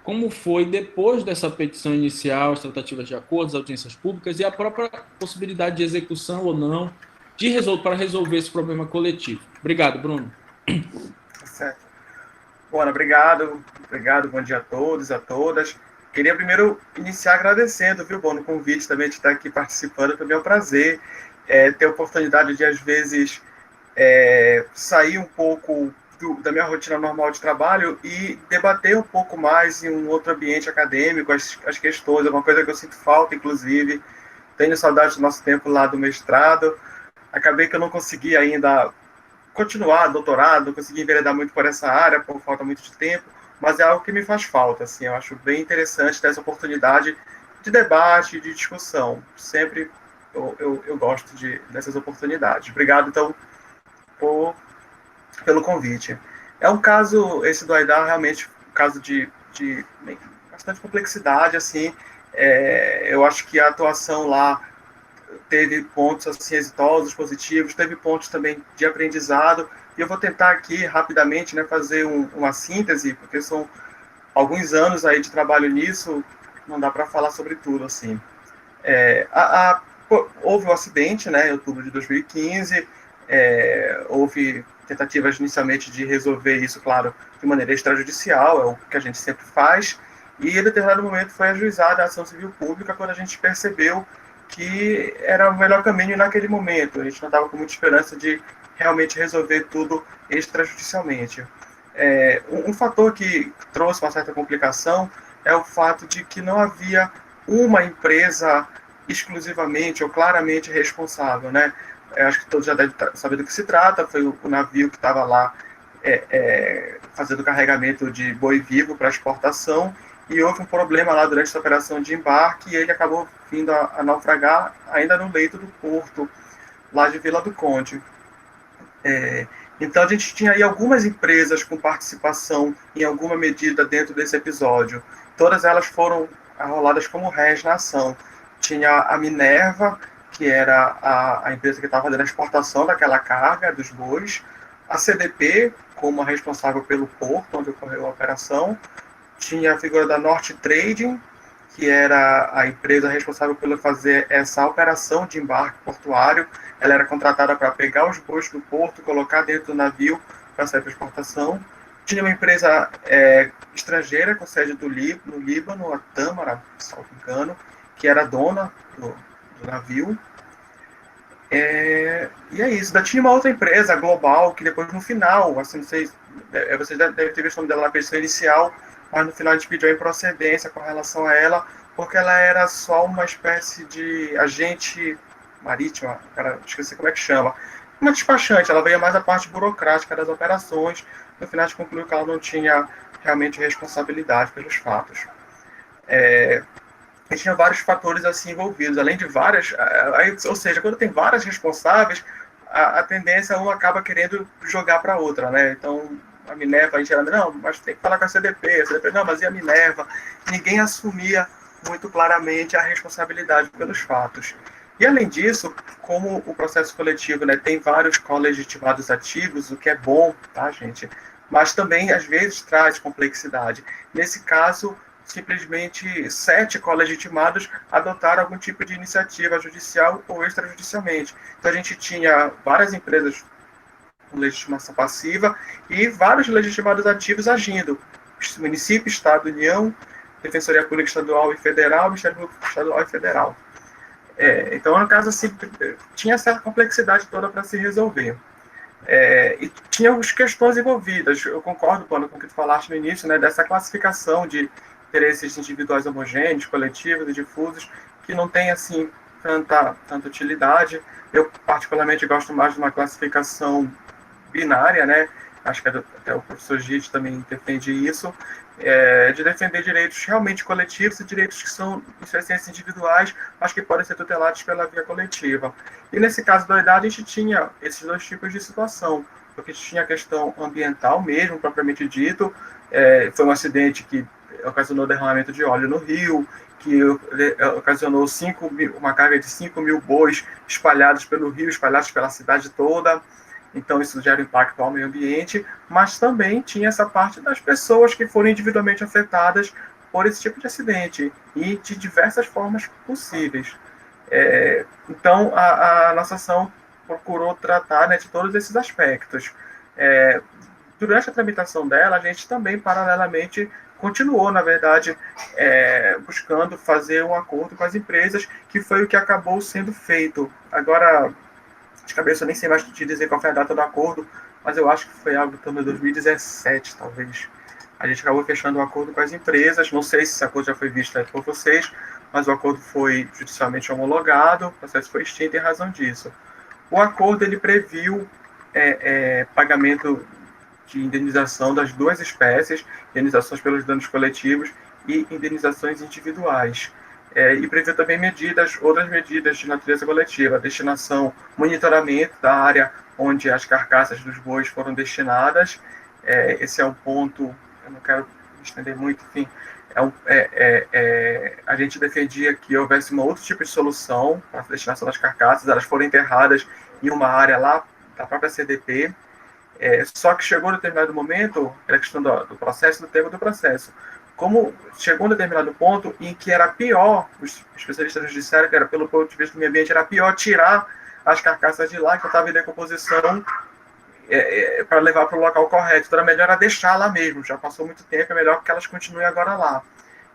como foi depois dessa petição inicial, as tratativas de acordos, audiências públicas e a própria possibilidade de execução ou não para resolver esse problema coletivo. Obrigado, Bruno. Certo. Bom, obrigado, bom dia a todos, a todas. Queria primeiro iniciar agradecendo, viu, Bono, o convite também de estar aqui participando. Também é um prazer ter a oportunidade de, às vezes, sair um pouco da minha rotina normal de trabalho e debater um pouco mais em um outro ambiente acadêmico, as questões, é uma coisa que eu sinto falta, inclusive. Tenho saudade do nosso tempo lá do mestrado. Acabei que eu não consegui ainda continuar doutorado, não consegui enveredar muito por essa área, por falta muito de tempo, mas é algo que me faz falta, assim, eu acho bem interessante ter essa oportunidade de debate, de discussão. Sempre eu gosto dessas oportunidades. Obrigado, então, pelo convite. É um caso, esse do Aidar, realmente um caso de bastante complexidade, assim, eu acho que a atuação lá teve pontos assim, exitosos, positivos, teve pontos também de aprendizado, e eu vou tentar aqui rapidamente, né, fazer uma síntese, porque são alguns anos aí de trabalho nisso, não dá para falar sobre tudo assim. Houve um acidente, né, em outubro de 2015, houve tentativas inicialmente de resolver isso, claro, de maneira extrajudicial, é o que a gente sempre faz, e em determinado momento foi ajuizada a ação civil pública quando a gente percebeu que era o melhor caminho naquele momento. A gente não estava com muita esperança de realmente resolver tudo extrajudicialmente. Um fator que trouxe uma certa complicação é o fato de que não havia uma empresa exclusivamente ou claramente responsável, né? Eu acho que todos já devem saber do que se trata. Foi o navio que estava lá fazendo carregamento de boi vivo para exportação, e houve um problema lá durante essa operação de embarque, e ele acabou vindo a naufragar ainda no leito do porto, lá de Vila do Conde. Então a gente tinha aí algumas empresas com participação em alguma medida dentro desse episódio. Todas elas foram arroladas como réis na ação. Tinha a Minerva, que era a empresa que estava fazendo a exportação daquela carga dos bois, a CDP, como a responsável pelo porto onde ocorreu a operação, tinha a figura da Norte Trading, que era a empresa responsável por fazer essa operação de embarque portuário. Ela era contratada para pegar os bois do porto, colocar dentro do navio para sair para exportação. Tinha uma empresa estrangeira com sede no Líbano, a Tâmara, se não me engano, que era dona do navio. E é isso. Tinha uma outra empresa global que depois, no final, assim, vocês devem ter visto o nome dela na pessoa inicial, mas no final a gente pediu a improcedência com relação a ela, porque ela era só uma espécie de agente marítima, cara, esqueci como é que chama, uma despachante. Ela veio mais a parte burocrática das operações. No final a gente concluiu que ela não tinha realmente responsabilidade pelos fatos. E tinha vários fatores assim envolvidos, além de várias, ou seja, quando tem várias responsáveis, a tendência uma acaba querendo jogar para outra, né? Então a Minerva, a gente era, não, mas tem que falar com a CDP, não, mas e a Minerva? Ninguém assumia muito claramente a responsabilidade pelos fatos. E além disso, como o processo coletivo, né, tem vários colegitimados ativos, o que é bom, tá, gente? Mas também às vezes traz complexidade. Nesse caso, simplesmente 7 colegitimados adotaram algum tipo de iniciativa judicial ou extrajudicialmente. Então a gente tinha várias empresas com legitimação passiva e vários legitimados ativos agindo. Município, Estado, União, Defensoria Pública Estadual e Federal, Ministério Público Estadual e Federal. Então, no caso, assim, tinha essa complexidade toda para se resolver. E tinha algumas questões envolvidas. Eu concordo, Bruno, com o que tu falaste no início, né, dessa classificação de interesses individuais homogêneos, coletivos e difusos, que não tem, assim, tanta utilidade. Eu, particularmente, gosto mais de uma classificação binária, né? Acho que até o professor Gide também defende isso, de defender direitos realmente coletivos e direitos que são, em sua essência, individuais, mas que podem ser tutelados pela via coletiva. E nesse caso da idade, a gente tinha esses dois tipos de situação, porque a gente tinha a questão ambiental mesmo, propriamente dito. Foi um acidente que ocasionou derramamento de óleo no rio, que ocasionou uma carga de 5 mil bois espalhados pelo rio, espalhados pela cidade toda. Então isso gera impacto ao meio ambiente, mas também tinha essa parte das pessoas que foram individualmente afetadas por esse tipo de acidente, e de diversas formas possíveis. Então, a nossa ação procurou tratar, né, de todos esses aspectos. Durante a tramitação dela, a gente também, paralelamente, continuou, na verdade, buscando fazer um acordo com as empresas, que foi o que acabou sendo feito. Agora, de cabeça, eu nem sei mais te dizer qual foi a data do acordo, mas eu acho que foi algo em torno de 2017, talvez. A gente acabou fechando um acordo com as empresas, não sei se esse acordo já foi visto por vocês, mas o acordo foi judicialmente homologado, o processo foi extinto em razão disso. O acordo ele previu pagamento de indenização das duas espécies, indenizações pelos danos coletivos e indenizações individuais. E previu também outras medidas de natureza coletiva, destinação, monitoramento da área onde as carcaças dos bois foram destinadas. Esse é um ponto, eu não quero me estender muito, enfim, a gente defendia que houvesse um outro tipo de solução para a destinação das carcaças, elas foram enterradas em uma área lá da própria CDP, só que chegou um determinado momento, era questão do processo, do tempo do processo, como chegou um determinado ponto em que era pior, os especialistas nos disseram que era, pelo ponto de vista do meio ambiente, era pior tirar as carcaças de lá, que estavam em decomposição, para levar para o local correto. Então, era melhor deixar lá mesmo, já passou muito tempo, é melhor que elas continuem agora lá.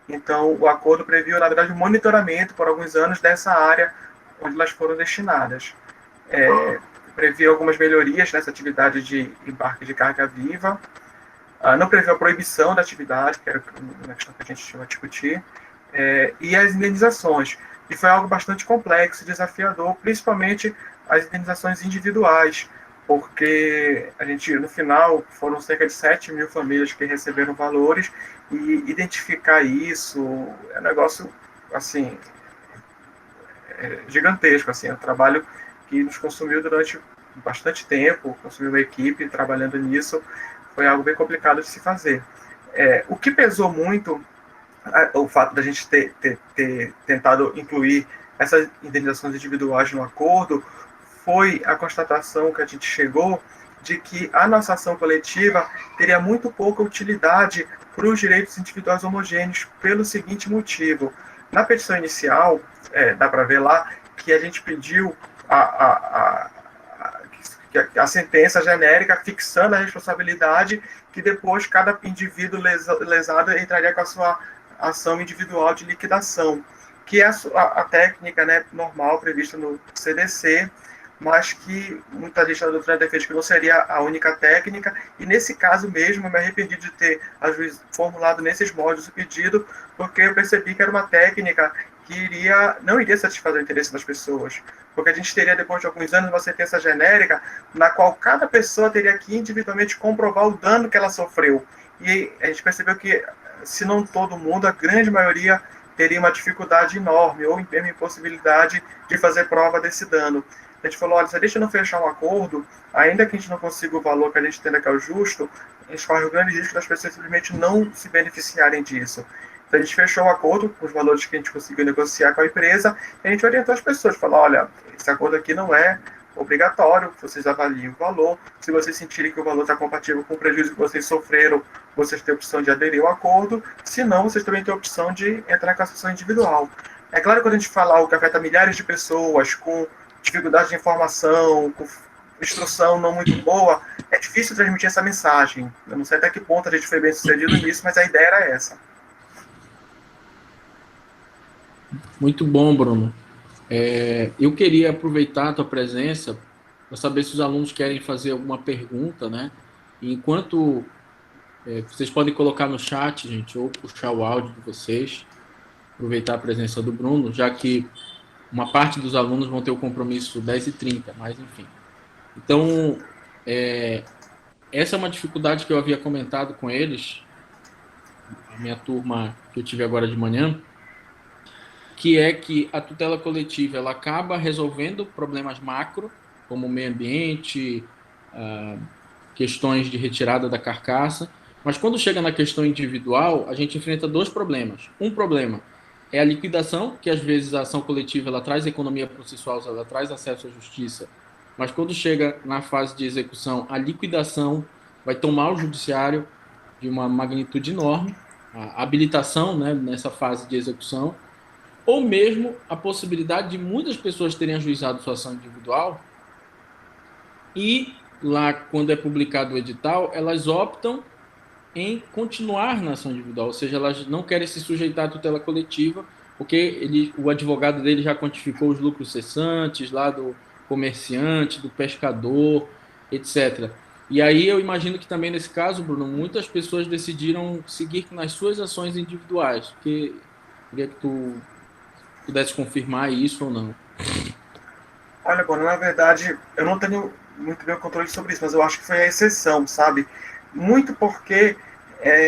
Então, o acordo previu, na verdade, o monitoramento por alguns anos dessa área onde elas foram destinadas. Previu algumas melhorias nessa atividade de embarque de carga viva, não previu a proibição da atividade, que era uma questão que a gente tinha a discutir, e as indenizações. E foi algo bastante complexo e desafiador, principalmente as indenizações individuais, porque a gente, no final, foram cerca de 7 mil famílias que receberam valores, e identificar isso é um negócio, assim, gigantesco, assim, é um trabalho que nos consumiu durante bastante tempo, consumiu uma equipe trabalhando nisso, foi algo bem complicado de se fazer. O que pesou muito, o fato da gente ter tentado incluir essas indenizações individuais no acordo, foi a constatação que a gente chegou de que a nossa ação coletiva teria muito pouca utilidade para os direitos individuais homogêneos, pelo seguinte motivo. Na petição inicial, dá para ver lá, que a gente pediu a sentença genérica fixando a responsabilidade, que depois cada indivíduo lesado entraria com a sua ação individual de liquidação, que é a técnica, né, normal prevista no CDC, mas que muita gente da doutrina defende que não seria a única técnica, e nesse caso mesmo eu me arrependi de ter formulado nesses moldes o pedido, porque eu percebi que era uma técnica que não iria satisfazer o interesse das pessoas, porque a gente teria, depois de alguns anos, uma sentença genérica na qual cada pessoa teria que individualmente comprovar o dano que ela sofreu, e a gente percebeu que, se não todo mundo, a grande maioria teria uma dificuldade enorme, ou mesmo impossibilidade de fazer prova desse dano. A gente falou, olha, se a gente não fechar um acordo, ainda que a gente não consiga o valor que a gente entenda que é o justo, a gente corre o grande risco das pessoas simplesmente não se beneficiarem disso. Então a gente fechou o acordo com os valores que a gente conseguiu negociar com a empresa, e a gente orientou as pessoas, falou, olha, esse acordo aqui não é obrigatório, vocês avaliem o valor, se vocês sentirem que o valor está compatível com o prejuízo que vocês sofreram, vocês têm a opção de aderir ao acordo, se não, vocês também têm a opção de entrar com a sessão individual. É claro que quando a gente fala algo que afeta milhares de pessoas, com dificuldade de informação, com instrução não muito boa, é difícil transmitir essa mensagem. Eu não sei até que ponto a gente foi bem sucedido nisso, mas a ideia era essa. Muito bom, Bruno. Eu queria aproveitar a tua presença para saber se os alunos querem fazer alguma pergunta, né? E enquanto vocês podem colocar no chat, gente, ou puxar o áudio de vocês, aproveitar a presença do Bruno, já que uma parte dos alunos vão ter o compromisso 10h30, mas enfim. Então, essa é uma dificuldade que eu havia comentado com eles, a minha turma que eu tive agora de manhã, que é que a tutela coletiva ela acaba resolvendo problemas macro, como o meio ambiente, questões de retirada da carcaça, mas quando chega na questão individual, a gente enfrenta dois problemas. Um problema é a liquidação, que às vezes a ação coletiva ela traz economia processual, ela traz acesso à justiça, mas quando chega na fase de execução, a liquidação vai tomar o judiciário de uma magnitude enorme. a habilitação, né, nessa fase de execução, ou mesmo a possibilidade de muitas pessoas terem ajuizado sua ação individual e lá, quando é publicado o edital, elas optam em continuar na ação individual, ou seja, elas não querem se sujeitar à tutela coletiva, porque o advogado dele já quantificou os lucros cessantes lá do comerciante, do pescador, etc. E aí eu imagino que também nesse caso, Bruno, muitas pessoas decidiram seguir nas suas ações individuais, porque queria que tu pudesse confirmar isso ou não. Olha, Bruno, na verdade, eu não tenho muito bem o controle sobre isso, mas eu acho que foi a exceção, sabe? Muito porque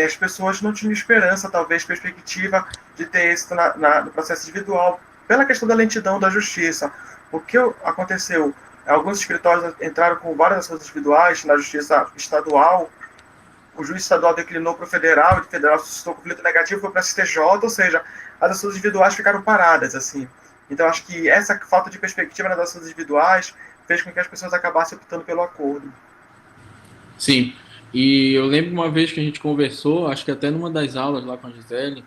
as pessoas não tinham esperança, talvez, perspectiva de ter êxito no processo individual, pela questão da lentidão da justiça. O que aconteceu? Alguns escritórios entraram com várias ações individuais na justiça estadual, o juiz estadual declinou para o federal suscitou conflito negativo, foi para a STJ, ou seja, as ações individuais ficaram paradas, assim. Então, acho que essa falta de perspectiva nas ações individuais fez com que as pessoas acabassem optando pelo acordo. Sim, e eu lembro uma vez que a gente conversou, acho que até numa das aulas lá com a Gisele,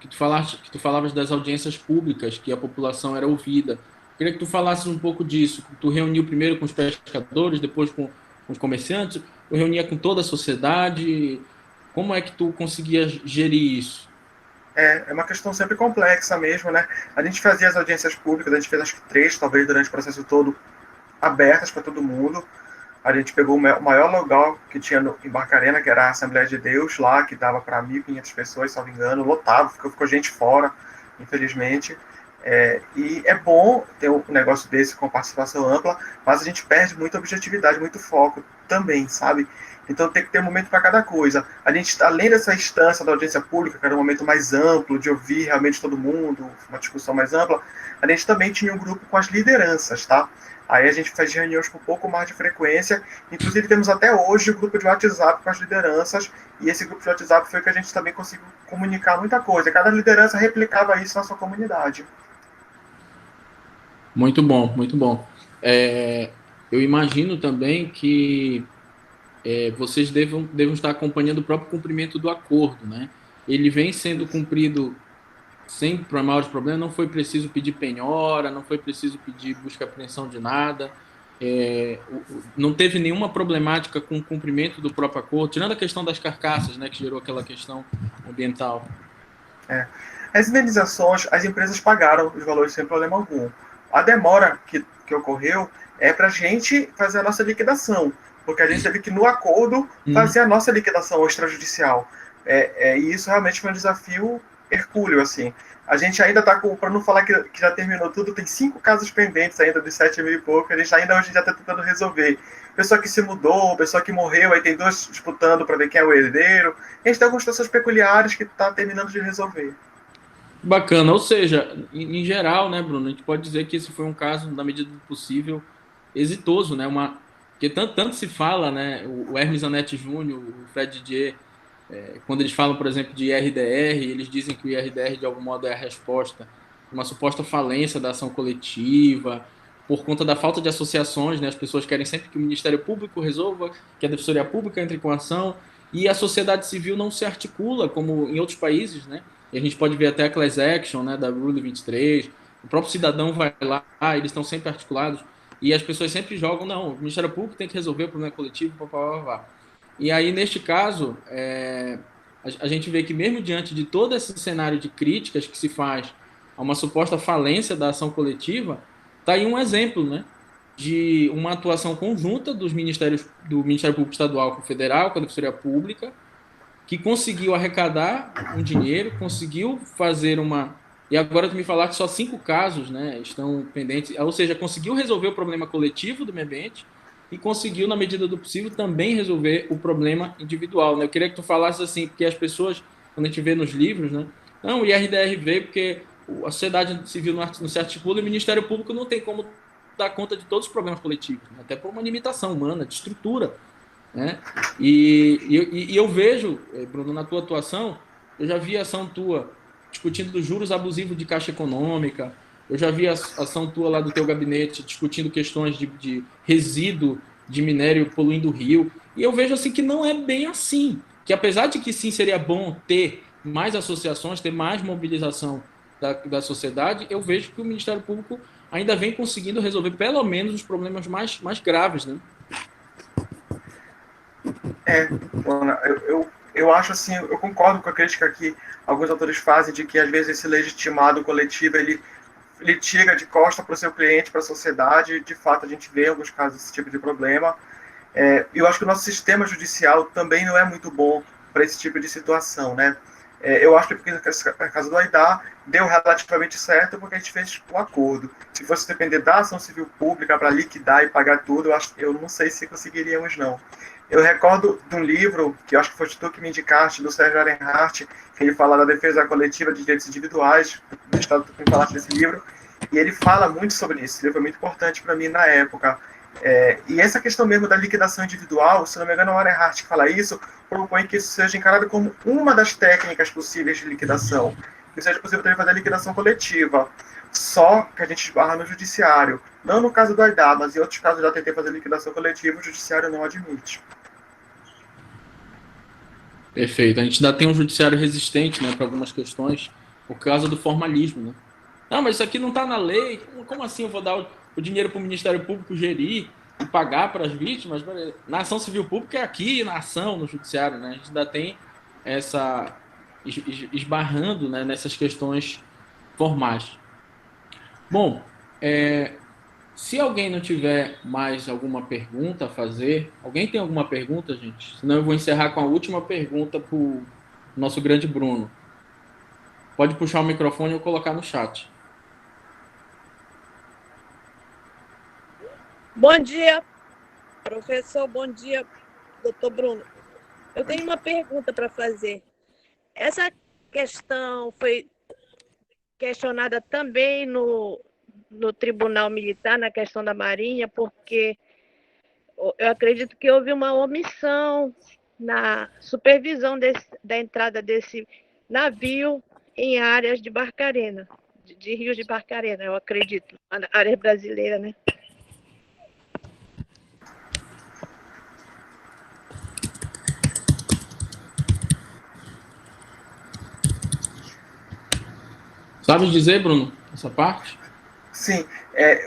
que tu falavas das audiências públicas, que a população era ouvida. Eu queria que tu falasses um pouco disso. Tu reuniu primeiro com os pescadores, depois com os comerciantes, tu reunia com toda a sociedade. Como é que tu conseguia gerir isso? É uma questão sempre complexa mesmo, né? A gente fazia as audiências públicas, a gente fez acho que 3, talvez, durante o processo todo, abertas para todo mundo. A gente pegou o maior lugar que tinha em Barcarena, que era a Assembleia de Deus, lá, que dava para 1.500 pessoas, se não me engano, lotado, ficou gente fora, infelizmente. E é bom ter um negócio desse com participação ampla, mas a gente perde muita objetividade, muito foco também, sabe? Então tem que ter um momento para cada coisa. A gente, além dessa instância da audiência pública, que era um momento mais amplo, de ouvir realmente todo mundo, uma discussão mais ampla, a gente também tinha um grupo com as lideranças, tá? Aí a gente faz reuniões com um pouco mais de frequência, inclusive temos até hoje o grupo de WhatsApp com as lideranças, e esse grupo de WhatsApp foi que a gente também conseguiu comunicar muita coisa. Cada liderança replicava isso na sua comunidade. Muito bom, muito bom. Eu imagino também que vocês devam estar acompanhando o próprio cumprimento do acordo, né? Ele vem sendo cumprido sem maiores problemas, não foi preciso pedir penhora, não foi preciso pedir busca e apreensão de nada, não teve nenhuma problemática com o cumprimento do próprio acordo, tirando a questão das carcaças, né, que gerou aquela questão ambiental. As indenizações, as empresas pagaram os valores sem problema algum. A demora que ocorreu é para a gente fazer a nossa liquidação, porque a gente teve que, no acordo, fazer a nossa liquidação extrajudicial. E isso realmente foi um desafio hercúleo, assim. A gente ainda está com, para não falar que já terminou tudo, tem 5 casos pendentes ainda de 7 mil e pouco, a gente ainda hoje já está tentando resolver. Pessoa que se mudou, pessoa que morreu, aí tem 2 disputando para ver quem é o herdeiro. A gente tem algumas situações peculiares que está terminando de resolver. Bacana, ou seja, em geral, né, Bruno, a gente pode dizer que esse foi um caso, na medida do possível, exitoso, né, porque tanto se fala, né, o Hermes Anete Júnior, o Fred Didier, quando eles falam, por exemplo, de IRDR, eles dizem que o IRDR, de algum modo, é a resposta a uma suposta falência da ação coletiva, por conta da falta de associações, né, as pessoas querem sempre que o Ministério Público resolva, que a Defensoria Pública entre com ação, e a sociedade civil não se articula, como em outros países, né, e a gente pode ver até a class action, né, da Rule 23, o próprio cidadão vai lá, eles estão sempre articulados, e as pessoas sempre jogam, não, o Ministério Público tem que resolver o problema coletivo, papapá. E aí, neste caso, a gente vê que mesmo diante de todo esse cenário de críticas que se faz a uma suposta falência da ação coletiva, está aí um exemplo, né, de uma atuação conjunta do Ministério Público Estadual com o Federal, com a Defensoria Pública, que conseguiu arrecadar um dinheiro, conseguiu fazer uma... E agora tu me falar que só 5 casos, né, estão pendentes, ou seja, conseguiu resolver o problema coletivo do meio ambiente e conseguiu, na medida do possível, também resolver o problema individual, né? Eu queria que tu falasses assim, porque as pessoas, quando a gente vê nos livros, né, não, o IRDR veio porque a sociedade civil não se articula e o Ministério Público não tem como dar conta de todos os problemas coletivos, né? Até por uma limitação humana, de estrutura, né? E eu vejo, Bruno, na tua atuação, eu já vi a ação tua discutindo dos juros abusivos de Caixa Econômica, eu já vi a ação tua lá do teu gabinete discutindo questões de resíduo de minério poluindo o rio, e eu vejo assim que não é bem assim. que apesar de que sim seria bom ter mais associações, ter mais mobilização da sociedade, eu vejo que o Ministério Público ainda vem conseguindo resolver pelo menos os problemas mais graves, né? Eu acho assim, eu concordo com a crítica que alguns autores fazem de que às vezes esse legitimado coletivo ele tira de costa para o seu cliente, para a sociedade. De fato, a gente vê em alguns casos esse tipo de problema. Eu acho que o nosso sistema judicial também não é muito bom para esse tipo de situação, né? Eu acho que no caso do Aidar deu relativamente certo porque a gente fez um acordo. Se fosse depender da ação civil pública para liquidar e pagar tudo, eu não sei se conseguiríamos, não. Eu recordo de um livro, que eu acho que foi tu que me indicaste, do Sérgio Arenhardt, que ele fala da defesa coletiva de direitos individuais, do Estado, tu me falaste desse livro, e ele fala muito sobre isso. Esse livro foi muito importante para mim na época. E essa questão mesmo da liquidação individual, se não me engano, o Arenhardt que fala isso, propõe que isso seja encarado como uma das técnicas possíveis de liquidação, que seja possível também fazer a liquidação coletiva, só que a gente esbarra no judiciário. Não no caso do Aidar, mas em outros casos já tentei fazer liquidação coletiva, o judiciário não admite. Perfeito. A gente ainda tem um judiciário resistente, né, para algumas questões, por causa do formalismo, né? Não, mas isso aqui não está na lei. Como assim eu vou dar o dinheiro para o Ministério Público gerir e pagar para as vítimas? Na ação civil pública é aqui, na ação, no judiciário, né? A gente ainda tem essa esbarrando, né, nessas questões formais. Bom, se alguém não tiver mais alguma pergunta a fazer, alguém tem alguma pergunta, gente? Senão eu vou encerrar com a última pergunta para o nosso grande Bruno. Pode puxar o microfone ou colocar no chat. Bom dia, professor. Bom dia, doutor Bruno. Eu tenho uma pergunta para fazer. Essa questão foi questionada também no Tribunal Militar, na questão da Marinha, porque eu acredito que houve uma omissão na supervisão da entrada desse navio em áreas de Barcarena, de rios de Barcarena, eu acredito, área brasileira, né? Sabe dizer, Bruno, essa parte? Sim,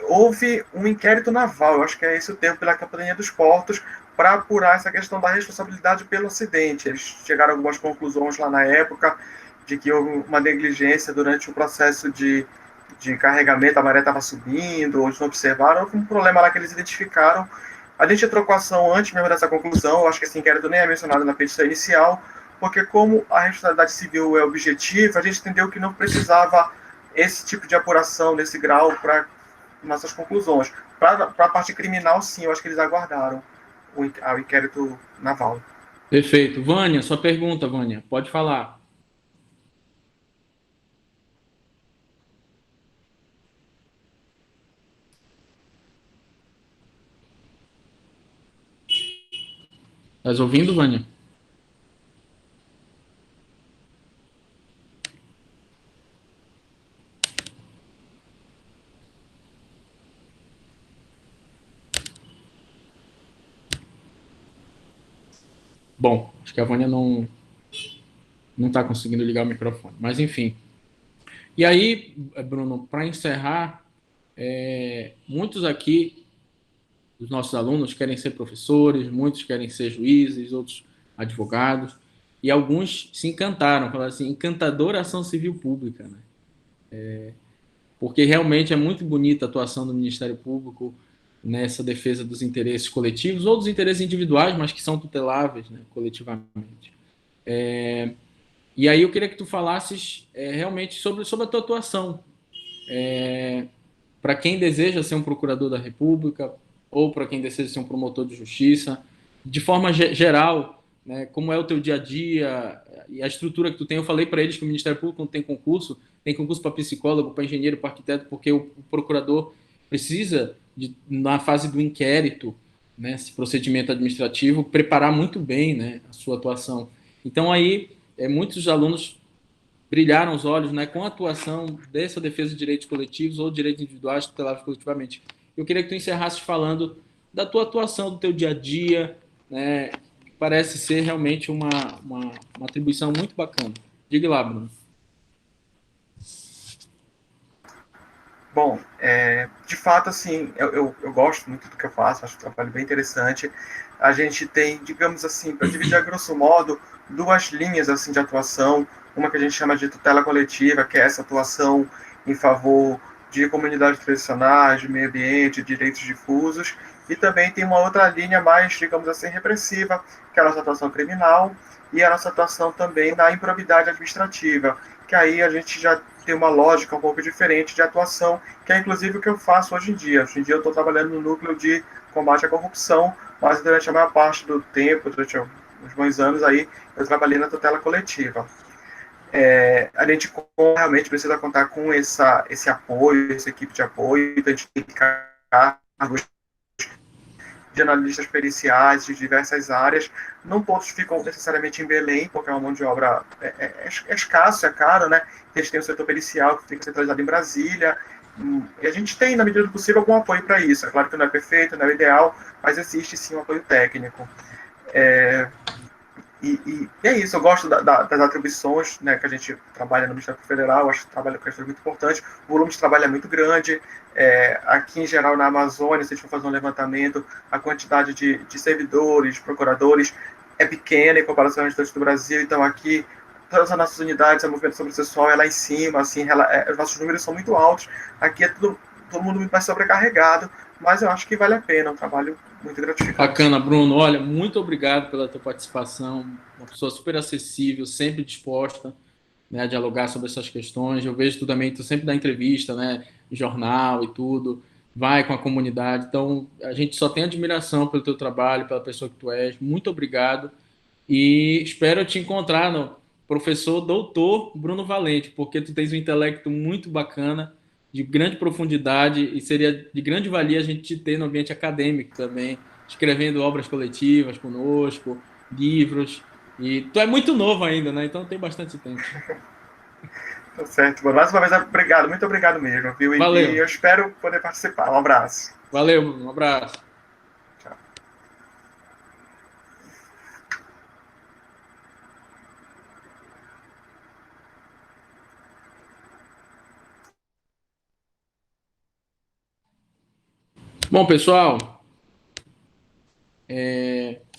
houve um inquérito naval, eu acho que é esse o termo, pela Capitania dos Portos, para apurar essa questão da responsabilidade pelo acidente. Eles chegaram a algumas conclusões lá na época de que houve uma negligência durante o processo de carregamento, a maré estava subindo, ou eles não observaram, houve um problema lá que eles identificaram. A gente entrou com a ação antes mesmo dessa conclusão, eu acho que esse inquérito nem é mencionado na petição inicial, porque como a responsabilidade civil é objetiva, a gente entendeu que não precisava esse tipo de apuração nesse grau para nossas conclusões. Para a parte criminal, sim, eu acho que eles aguardaram o inquérito naval. Perfeito. Vânia, sua pergunta, Vânia. Pode falar. Estás ouvindo, Vânia? Bom, acho que a Vânia não está conseguindo ligar o microfone. Mas, enfim. E aí, Bruno, para encerrar, muitos aqui, dos nossos alunos, querem ser professores, muitos querem ser juízes, outros advogados, e alguns se encantaram, falaram assim, encantadora ação civil pública, né? Porque realmente é muito bonita a atuação do Ministério Público nessa defesa dos interesses coletivos ou dos interesses individuais, mas que são tuteláveis, né, coletivamente. E aí eu queria que tu falasses realmente sobre a tua atuação. Para quem deseja ser um procurador da República ou para quem deseja ser um promotor de justiça, de forma geral, né, como é o teu dia a dia e a estrutura que tu tem. Eu falei para eles que o Ministério Público não tem concurso para psicólogo, para engenheiro, para arquiteto, porque o procurador precisa, na fase do inquérito, né, esse procedimento administrativo, preparar muito bem, né, a sua atuação. Então, aí, muitos alunos brilharam os olhos, né, com a atuação dessa defesa de direitos coletivos ou direitos individuais tuteláveis coletivamente. Eu queria que tu encerrasses falando da tua atuação, do teu dia a dia, né, parece ser realmente uma atribuição muito bacana. Diga lá, Bruno. Bom, de fato, assim, eu gosto muito do que eu faço, acho o trabalho bem interessante. A gente tem, digamos assim, para dividir a grosso modo, duas linhas assim de atuação. Uma que a gente chama de tutela coletiva, que é essa atuação em favor de comunidades tradicionais, de meio ambiente, de direitos difusos. E também tem uma outra linha mais, digamos assim, repressiva, que é a nossa atuação criminal e a nossa atuação também na improbidade administrativa, que aí a gente já tem uma lógica um pouco diferente de atuação, que é inclusive o que eu faço hoje em dia. Hoje em dia eu estou trabalhando no núcleo de combate à corrupção, mas durante a maior parte do tempo, durante uns bons anos aí, eu trabalhei na tutela coletiva. A gente realmente precisa contar com esse apoio, essa equipe de apoio, identificar cargos de analistas periciais de diversas áreas. Não todos ficam necessariamente em Belém, porque é uma mão de obra escasso, é caro, né? Eles têm o setor pericial que fica centralizado em Brasília. E a gente tem, na medida do possível, algum apoio para isso. É claro que não é perfeito, não é o ideal, mas existe sim um apoio técnico. E é isso, eu gosto das atribuições, né, que a gente trabalha no Ministério Federal, eu acho que o trabalho é muito importante, o volume de trabalho é muito grande, aqui em geral na Amazônia, se a gente for fazer um levantamento, a quantidade de servidores, procuradores é pequena em comparação ao restante do Brasil, então aqui todas as nossas unidades, a movimentação processual é lá em cima, assim, os nossos números são muito altos, aqui é todo mundo muito mais sobrecarregado, mas eu acho que vale a pena, é um trabalho muito gratificante. Bacana, Bruno. Olha, muito obrigado pela tua participação. Uma pessoa super acessível, sempre disposta, né, a dialogar sobre essas questões. Eu vejo tu também, tu sempre dá entrevista, né, em jornal e tudo, vai com a comunidade. Então, a gente só tem admiração pelo teu trabalho, pela pessoa que tu és. Muito obrigado. E espero te encontrar no professor doutor Bruno Valente, porque tu tens um intelecto muito bacana, de grande profundidade, e seria de grande valia a gente te ter no ambiente acadêmico também, escrevendo obras coletivas conosco, livros. E tu é muito novo ainda, né? Então tem bastante tempo. Tá certo, mano. Mais uma vez, obrigado, muito obrigado mesmo, viu? E eu Valeu. espero poder participar. Um abraço. Valeu, Bruno. Um abraço. Tchau. Bom, pessoal,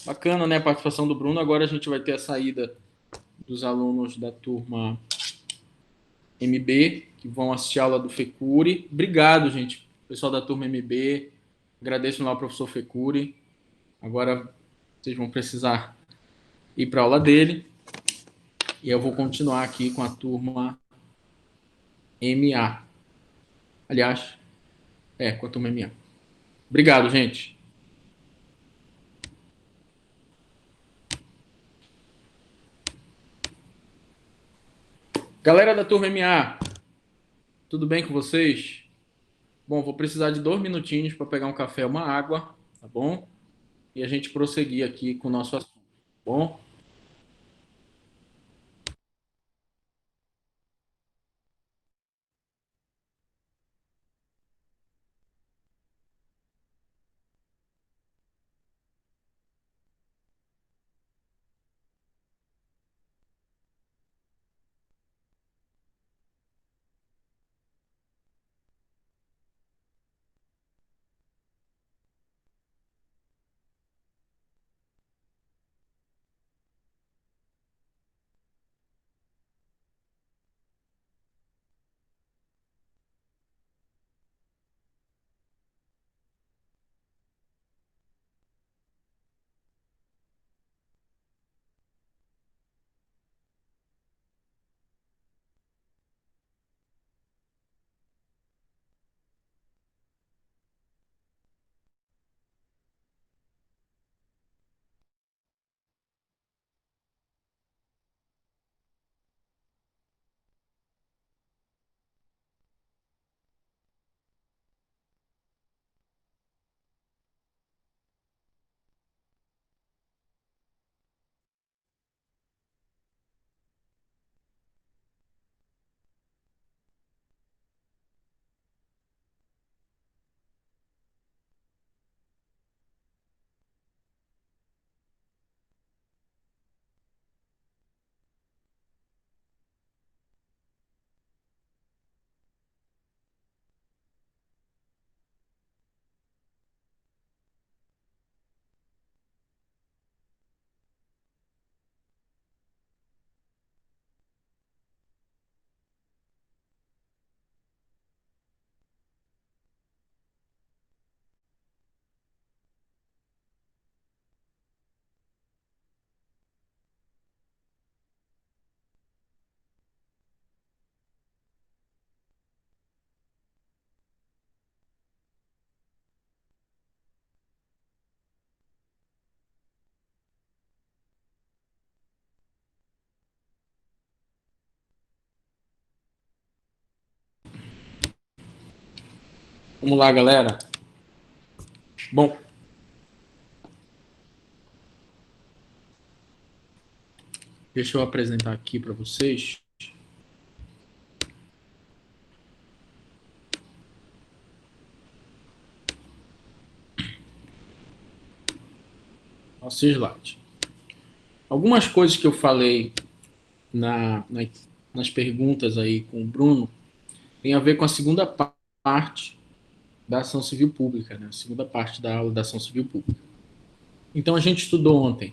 bacana, né, a participação do Bruno. Agora a gente vai ter a saída dos alunos da turma MB, que vão assistir a aula do Fecuri. Obrigado, gente, pessoal da turma MB. Agradeço lá ao professor Fecuri. Agora vocês vão precisar ir para a aula dele. E eu vou continuar aqui com a turma MA. Aliás, com a turma MA. Obrigado, gente. Galera da turma MA, tudo bem com vocês? Bom, vou precisar de 2 minutinhos para pegar um café e uma água, tá bom? E a gente prosseguir aqui com o nosso assunto, tá bom? Vamos lá, galera. Bom, deixa eu apresentar aqui para vocês. Nosso slide. Algumas coisas que eu falei nas perguntas aí com o Bruno tem a ver com a segunda parte da ação civil pública, né? A segunda parte da aula da ação civil pública. Então, a gente estudou ontem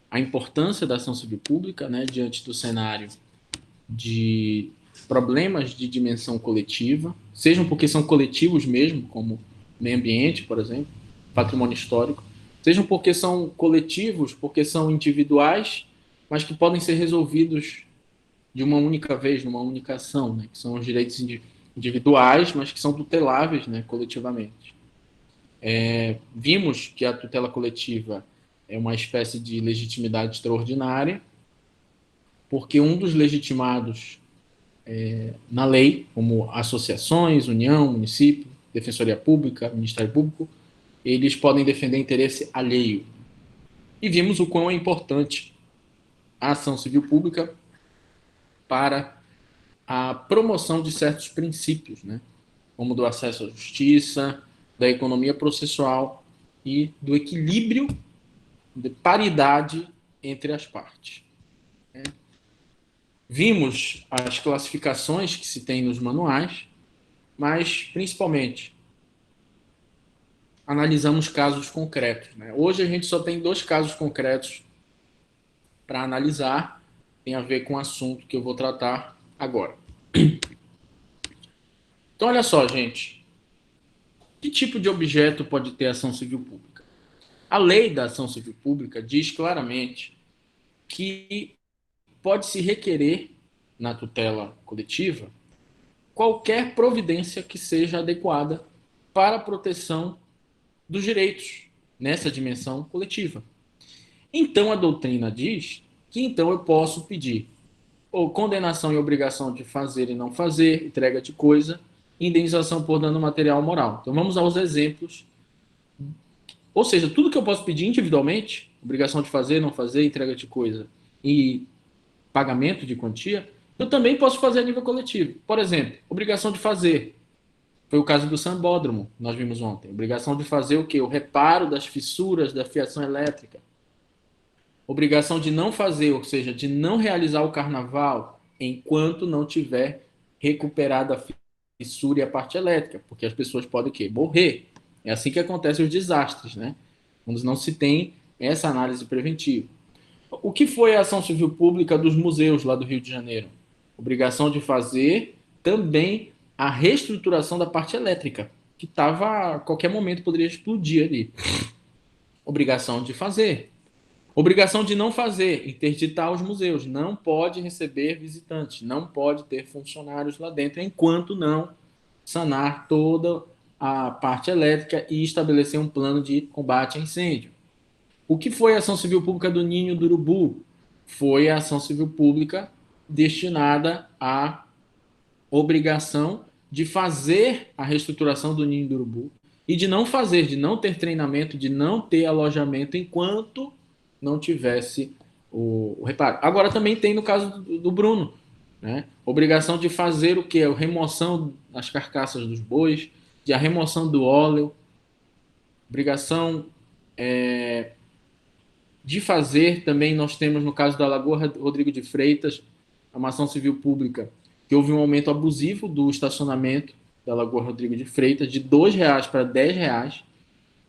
a importância da ação civil pública, né, diante do cenário de problemas de dimensão coletiva, sejam porque são coletivos mesmo, como meio ambiente, por exemplo, patrimônio histórico, sejam porque são coletivos, porque são individuais, mas que podem ser resolvidos de uma única vez, numa única ação, né, que são os direitos individuais, mas que são tuteláveis, né, coletivamente. Vimos que a tutela coletiva é uma espécie de legitimidade extraordinária, porque um dos legitimados na lei, como associações, união, município, defensoria pública, ministério público, eles podem defender interesse alheio. E vimos o quão é importante a ação civil pública para a promoção de certos princípios, né? Como do acesso à justiça, da economia processual e do equilíbrio de paridade entre as partes. Vimos as classificações que se tem nos manuais, mas, principalmente, analisamos casos concretos, né? Hoje a gente só tem 2 casos concretos para analisar, tem a ver com o assunto que eu vou tratar agora. Então, olha só, gente. Que tipo de objeto pode ter ação civil pública? A lei da ação civil pública diz claramente que pode-se requerer, na tutela coletiva, qualquer providência que seja adequada para a proteção dos direitos nessa dimensão coletiva. Então, a doutrina diz que então eu posso pedir ou condenação e obrigação de fazer e não fazer, entrega de coisa, indenização por dano material ou moral. Então, vamos aos exemplos. Ou seja, tudo que eu posso pedir individualmente, obrigação de fazer, não fazer, entrega de coisa e pagamento de quantia, eu também posso fazer a nível coletivo. Por exemplo, obrigação de fazer. Foi o caso do sambódromo, nós vimos ontem. Obrigação de fazer o quê? O reparo das fissuras da fiação elétrica. Obrigação de não fazer, ou seja, de não realizar o carnaval enquanto não tiver recuperado a fissura e a parte elétrica, porque as pessoas podem o quê? Morrer. É assim que acontecem os desastres, né? Quando não se tem essa análise preventiva. O que foi a ação civil pública dos museus lá do Rio de Janeiro? Obrigação de fazer também a reestruturação da parte elétrica, que estava a qualquer momento poderia explodir ali. Obrigação de fazer. Obrigação de não fazer, interditar os museus. Não pode receber visitantes, não pode ter funcionários lá dentro enquanto não sanar toda a parte elétrica e estabelecer um plano de combate a incêndio. O que foi a ação civil pública do Ninho do Urubu? Foi a ação civil pública destinada à obrigação de fazer a reestruturação do Ninho do Urubu e de não fazer, de não ter treinamento, de não ter alojamento enquanto não tivesse o reparo. Agora também tem no caso do Bruno, né? Obrigação de fazer o que? A remoção das carcaças dos bois, de a remoção do óleo, obrigação de fazer também, nós temos no caso da Lagoa Rodrigo de Freitas, uma ação civil pública, que houve um aumento abusivo do estacionamento da Lagoa Rodrigo de Freitas, de R$2 para R$10. O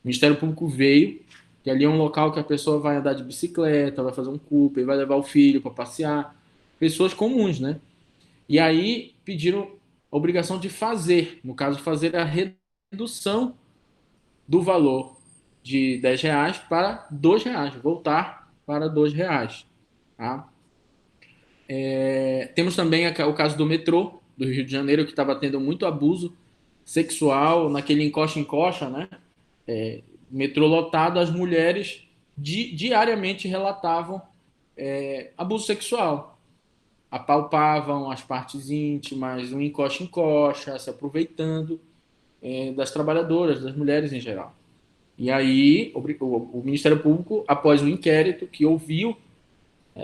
Ministério Público veio, que ali é um local que a pessoa vai andar de bicicleta, vai fazer um Cooper, vai levar o filho para passear, pessoas comuns, né? E aí pediram a obrigação de fazer, no caso, fazer a redução do valor de R$10 para R$2, voltar para R$2. Tá? Temos também o caso do metrô do Rio de Janeiro, que estava tendo muito abuso sexual naquele encoxa-encoxa, né? Metrô lotado, as mulheres diariamente relatavam abuso sexual. Apalpavam as partes íntimas, um encoxa-encoxa, se aproveitando. das trabalhadoras, das mulheres em geral. E aí o Ministério Público, após o inquérito que ouviu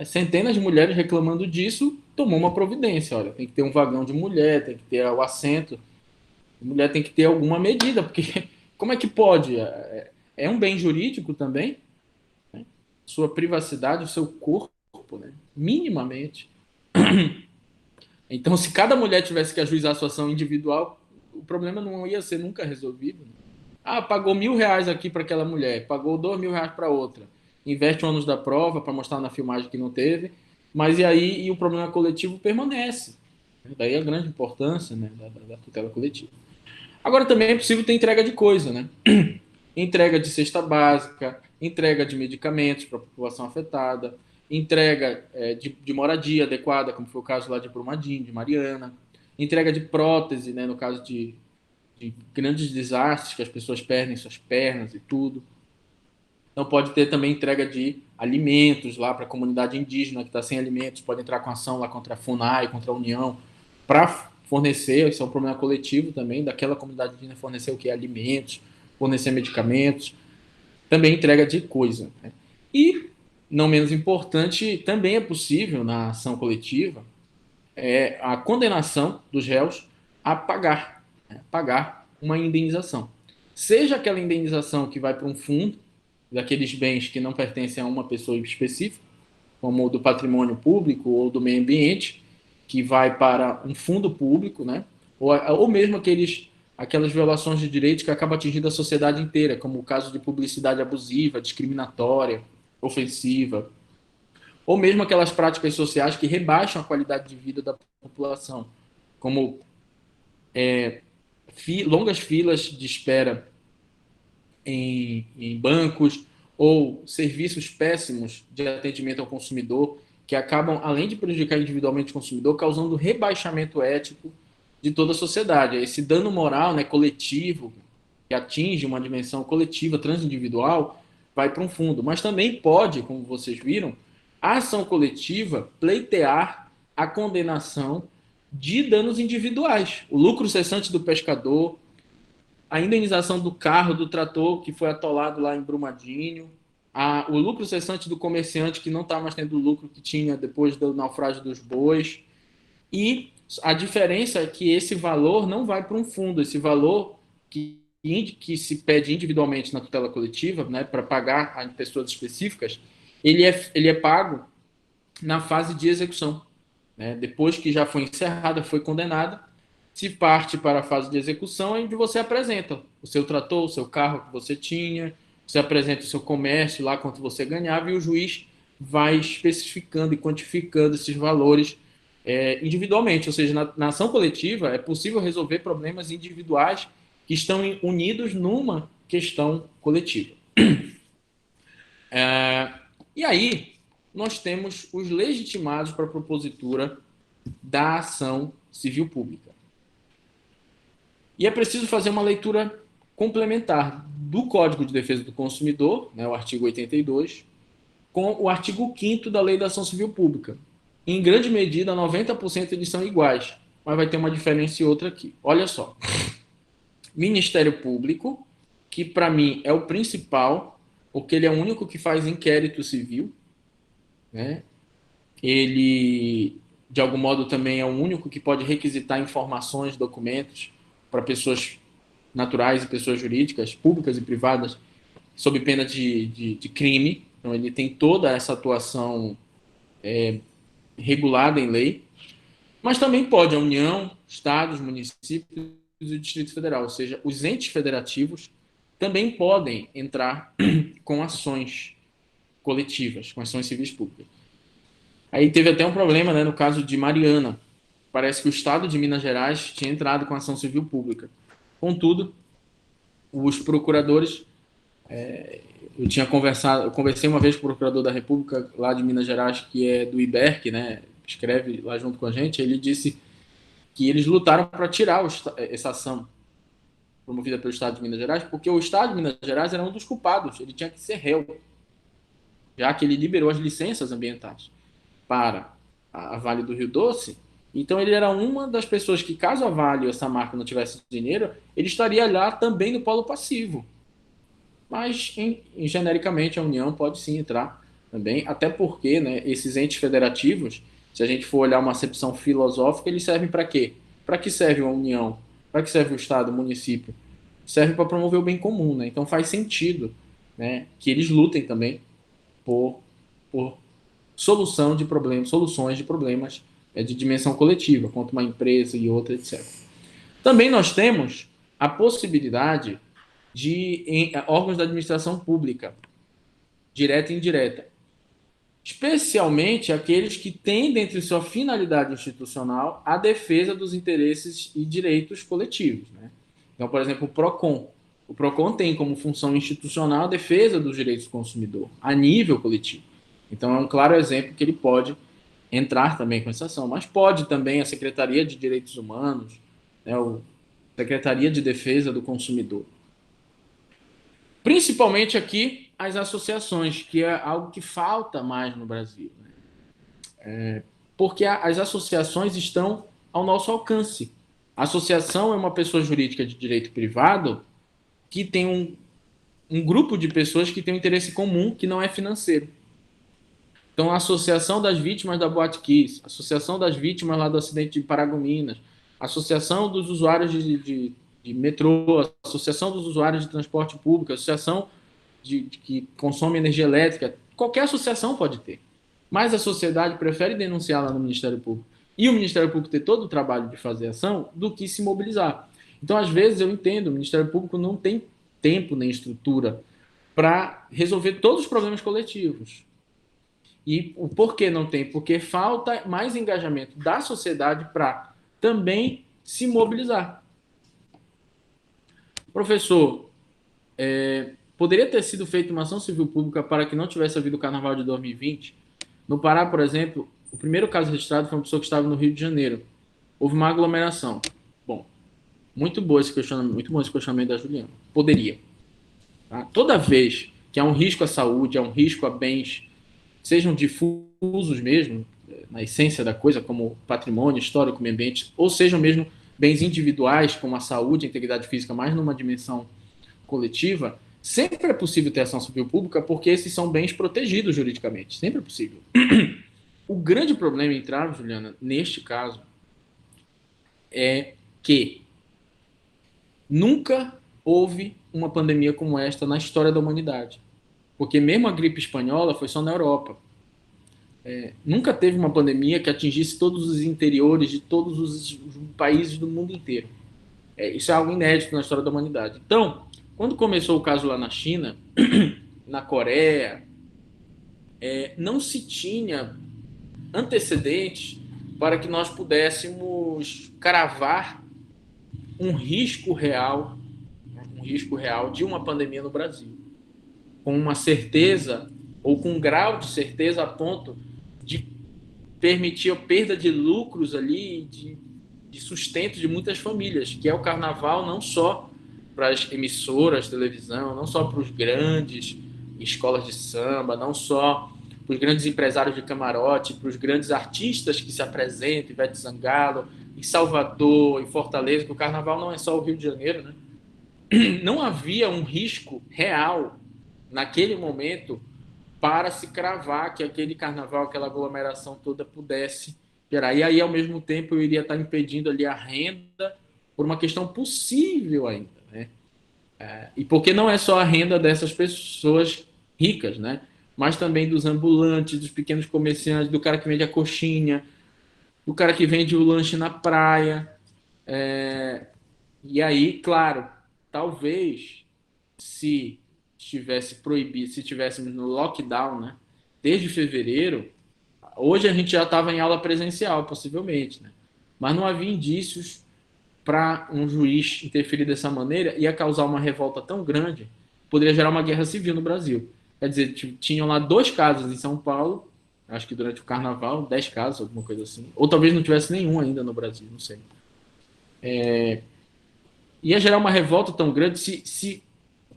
centenas de mulheres reclamando disso, tomou uma providência. Olha, tem que ter um vagão de mulher, tem que ter o assento, a mulher tem que ter alguma medida, porque como é que pode? É um bem jurídico também, né? Sua privacidade, o seu corpo, né? Minimamente. Então, se cada mulher tivesse que ajuizar a sua ação individual, o problema não ia ser nunca resolvido. Ah, pagou R$ 1.000 aqui para aquela mulher, pagou R$ 2.000 para outra. Investe o ônus da prova para mostrar na filmagem que não teve, mas e o problema coletivo permanece. Daí a grande importância, né, da tutela coletiva. Agora também é possível ter entrega de coisa, né? Entrega de cesta básica, entrega de medicamentos para a população afetada, entrega de moradia adequada, como foi o caso lá de Brumadinho, de Mariana, entrega de prótese, né, no caso de grandes desastres, que as pessoas perdem suas pernas e tudo. Então pode ter também entrega de alimentos lá para a comunidade indígena que está sem alimentos, pode entrar com ação lá contra a FUNAI, contra a União, para fornecer, isso é um problema coletivo também, daquela comunidade indígena fornecer o que? Alimentos, fornecer medicamentos, também entrega de coisa. Né? E, não menos importante, também é possível na ação coletiva a condenação dos réus a pagar, né? Pagar uma indenização. Seja aquela indenização que vai para um fundo daqueles bens que não pertencem a uma pessoa específica, como o do patrimônio público ou do meio ambiente, que vai para um fundo público, né? Ou mesmo aquelas violações de direitos que acabam atingindo a sociedade inteira, como o caso de publicidade abusiva, discriminatória, ofensiva, ou mesmo aquelas práticas sociais que rebaixam a qualidade de vida da população, como longas filas de espera em bancos, ou serviços péssimos de atendimento ao consumidor, que acabam, além de prejudicar individualmente o consumidor, causando rebaixamento ético de toda a sociedade. Esse dano moral, né, coletivo, que atinge uma dimensão coletiva, transindividual, vai para um fundo. Mas também pode, como vocês viram, a ação coletiva pleitear a condenação de danos individuais. O lucro cessante do pescador, a indenização do carro, do trator que foi atolado lá em Brumadinho, o lucro cessante do comerciante que não está mais tendo o lucro que tinha depois do naufrágio dos bois. E a diferença é que esse valor não vai para um fundo, esse valor que se pede individualmente na tutela coletiva, né, para pagar a pessoas específicas, ele é pago na fase de execução. Né? Depois que já foi encerrada, foi condenada, se parte para a fase de execução, onde você apresenta o seu trator, o seu carro que você tinha, você apresenta o seu comércio lá, quanto você ganhava, e o juiz vai especificando e quantificando esses valores individualmente. Ou seja, na ação coletiva é possível resolver problemas individuais que estão unidos numa questão coletiva. E aí, nós temos os legitimados para a propositura da ação civil pública. E é preciso fazer uma leitura complementar do Código de Defesa do Consumidor, né, o artigo 82, com o artigo 5º da Lei da Ação Civil Pública. Em grande medida, 90% eles são iguais, mas vai ter uma diferença e outra aqui. Olha só. Ministério Público, que para mim é o principal, porque ele é o único que faz inquérito civil, né? Ele, de algum modo, também é o único que pode requisitar informações, documentos para pessoas naturais e pessoas jurídicas, públicas e privadas, sob pena de crime. Então, ele tem toda essa atuação regulada em lei, mas também pode a União, Estados, municípios e o Distrito Federal, ou seja, os entes federativos também podem entrar com ações coletivas, com ações civis públicas. Aí teve até um problema, né, no caso de Mariana. Parece que o Estado de Minas Gerais tinha entrado com ação civil pública. Contudo, os procuradores... eu conversei uma vez com o procurador da República lá de Minas Gerais, que é do IBERC, né, escreve lá junto com a gente, ele disse que eles lutaram para tirar essa ação promovida pelo Estado de Minas Gerais, porque o Estado de Minas Gerais era um dos culpados, ele tinha que ser réu, já que ele liberou as licenças ambientais para a Vale do Rio Doce, Então, ele era uma das pessoas que, caso a Vale ou essa marca não tivesse dinheiro, ele estaria lá também no polo passivo. Mas, genericamente, a União pode sim entrar também, até porque, né, esses entes federativos, se a gente for olhar uma acepção filosófica, eles servem para quê? Para que serve a União? Para que serve o Estado, o município? Serve para promover o bem comum, né? Então faz sentido, né, que eles lutem também por, por soluções de problemas de dimensão coletiva, quanto uma empresa e outra, etc. Também nós temos a possibilidade de órgãos da administração pública, direta e indireta, especialmente aqueles que têm dentre sua finalidade institucional a defesa dos interesses e direitos coletivos, né? Então, por exemplo, o PROCON. O PROCON tem como função institucional a defesa dos direitos do consumidor, a nível coletivo. Então, é um claro exemplo que ele pode entrar também com essa ação, mas pode também a Secretaria de Direitos Humanos, né, a Secretaria de Defesa do Consumidor. Principalmente aqui as associações, que é algo que falta mais no Brasil, né? Porque as associações estão ao nosso alcance. A associação é uma pessoa jurídica de direito privado que tem um grupo de pessoas que tem um interesse comum que não é financeiro. Então, a Associação das Vítimas da Boate Kiss, a Associação das Vítimas lá do acidente de Paragominas, a Associação dos Usuários de Metrô, a Associação dos Usuários de Transporte Público, a Associação que consome energia elétrica, qualquer associação pode ter. Mas a sociedade prefere denunciar lá no Ministério Público e o Ministério Público ter todo o trabalho de fazer ação do que se mobilizar. Então, às vezes, eu entendo, o Ministério Público não tem tempo nem estrutura para resolver todos os problemas coletivos. E o porquê não tem? Porque falta mais engajamento da sociedade para também se mobilizar. Professor, poderia ter sido feita uma ação civil pública para que não tivesse havido o Carnaval de 2020? No Pará, por exemplo, o primeiro caso registrado foi uma pessoa que estava no Rio de Janeiro. Houve uma aglomeração. Bom, muito bom esse questionamento da Juliana. Poderia. Tá? Toda vez que há um risco à saúde, há um risco a bens, sejam difusos mesmo, na essência da coisa, como patrimônio, histórico, meio ambiente, ou sejam mesmo bens individuais, como a saúde, a integridade física, mas numa dimensão coletiva, sempre é possível ter ação civil pública, porque esses são bens protegidos juridicamente. Sempre é possível. O grande problema entrave, Juliana, neste caso, é que nunca houve uma pandemia como esta na história da humanidade. Porque mesmo a gripe espanhola foi só na Europa. Nunca teve uma pandemia que atingisse todos os interiores de todos os países do mundo inteiro. Isso é algo inédito na história da humanidade. Então, quando começou o caso lá na China, na Coreia, não se tinha antecedentes para que nós pudéssemos cravar um risco real de uma pandemia no Brasil, com uma certeza ou com um grau de certeza a ponto de permitir a perda de lucros ali, de sustento de muitas famílias, que é o carnaval não só para as emissoras de televisão, não só para os grandes escolas de samba, não só para os grandes empresários de camarote, para os grandes artistas que se apresentam, Ivete Sangalo, em Salvador, em Fortaleza, que o carnaval não é só o Rio de Janeiro, né? Não havia um risco real naquele momento para se cravar que aquele carnaval, aquela aglomeração toda pudesse gerar. E aí, ao mesmo tempo, eu iria estar impedindo ali a renda por uma questão possível ainda, né? E porque não é só a renda dessas pessoas ricas, né? Mas também dos ambulantes, dos pequenos comerciantes, do cara que vende a coxinha, do cara que vende o lanche na praia. E aí, claro, talvez se estivesse proibido, se estivéssemos no lockdown, né, desde fevereiro, hoje a gente já estava em aula presencial, possivelmente, né? Mas não havia indícios para um juiz interferir dessa maneira, ia causar uma revolta tão grande, poderia gerar uma guerra civil no Brasil. Quer dizer, tinham lá 2 casos em São Paulo, acho que durante o carnaval, 10 casos, alguma coisa assim. Ou talvez não tivesse nenhum ainda no Brasil, não sei. Ia gerar uma revolta tão grande se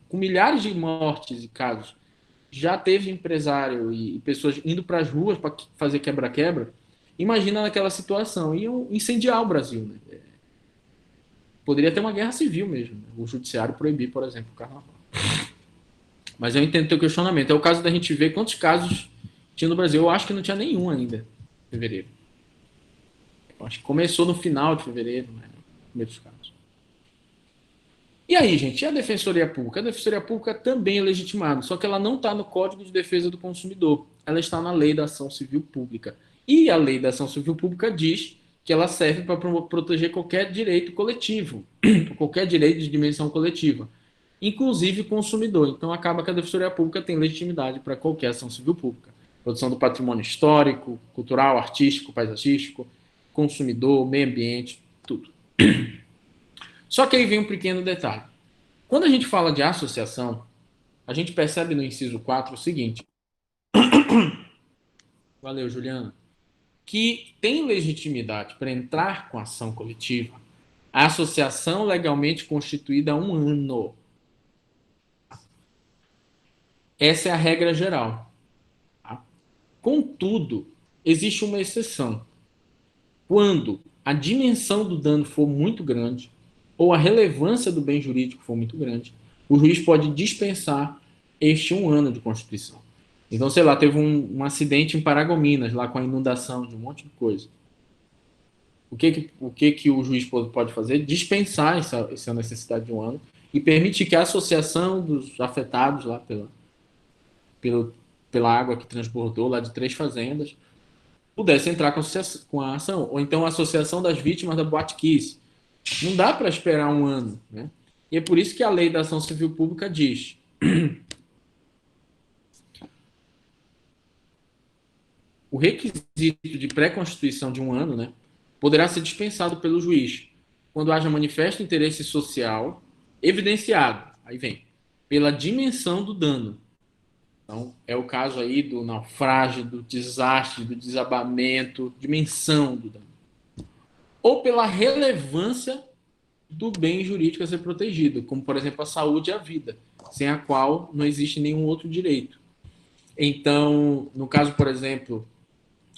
com milhares de mortes e casos já teve empresário e pessoas indo para as ruas para fazer quebra-quebra. Imagina naquela situação, iam incendiar o Brasil, né? Poderia ter uma guerra civil mesmo, né? O judiciário proibir, por exemplo, o carnaval. Mas eu entendo o teu questionamento. É o caso da gente ver quantos casos tinha no Brasil. Eu acho que não tinha nenhum ainda em fevereiro. Eu acho que começou no final de fevereiro, né? Primeiros casos. E aí, gente, e a Defensoria Pública? A Defensoria Pública também é legitimada, só que ela não está no Código de Defesa do Consumidor. Ela está na Lei da Ação Civil Pública. E a Lei da Ação Civil Pública diz que ela serve para proteger qualquer direito coletivo, qualquer direito de dimensão coletiva, inclusive consumidor. Então, acaba que a Defensoria Pública tem legitimidade para qualquer ação civil pública. Proteção do patrimônio histórico, cultural, artístico, paisagístico, consumidor, meio ambiente, tudo. Só que aí vem um pequeno detalhe. Quando a gente fala de associação, a gente percebe no inciso 4 o seguinte. Valeu, Juliana. Que tem legitimidade para entrar com ação coletiva a associação legalmente constituída há um ano. Essa é a regra geral. Tá? Contudo, existe uma exceção. Quando a dimensão do dano for muito grande ou a relevância do bem jurídico for muito grande, o juiz pode dispensar este um ano de constituição. Então, sei lá, teve um acidente em Paragominas, lá com a inundação de um monte de coisa. O que o juiz pode fazer? Dispensar essa necessidade de um ano e permitir que a associação dos afetados lá pela água que transbordou lá de 3 fazendas pudesse entrar com a ação. Ou então a associação das vítimas da Boate Kiss. Não dá para esperar um ano, né? E é por isso que a Lei da Ação Civil Pública diz o requisito de pré-constituição de um ano, né, poderá ser dispensado pelo juiz quando haja manifesto interesse social evidenciado, aí vem, pela dimensão do dano. Então, é o caso aí do naufrágio, do desastre, do desabamento, dimensão do dano. Ou pela relevância do bem jurídico a ser protegido, como, por exemplo, a saúde e a vida, sem a qual não existe nenhum outro direito. Então, no caso, por exemplo,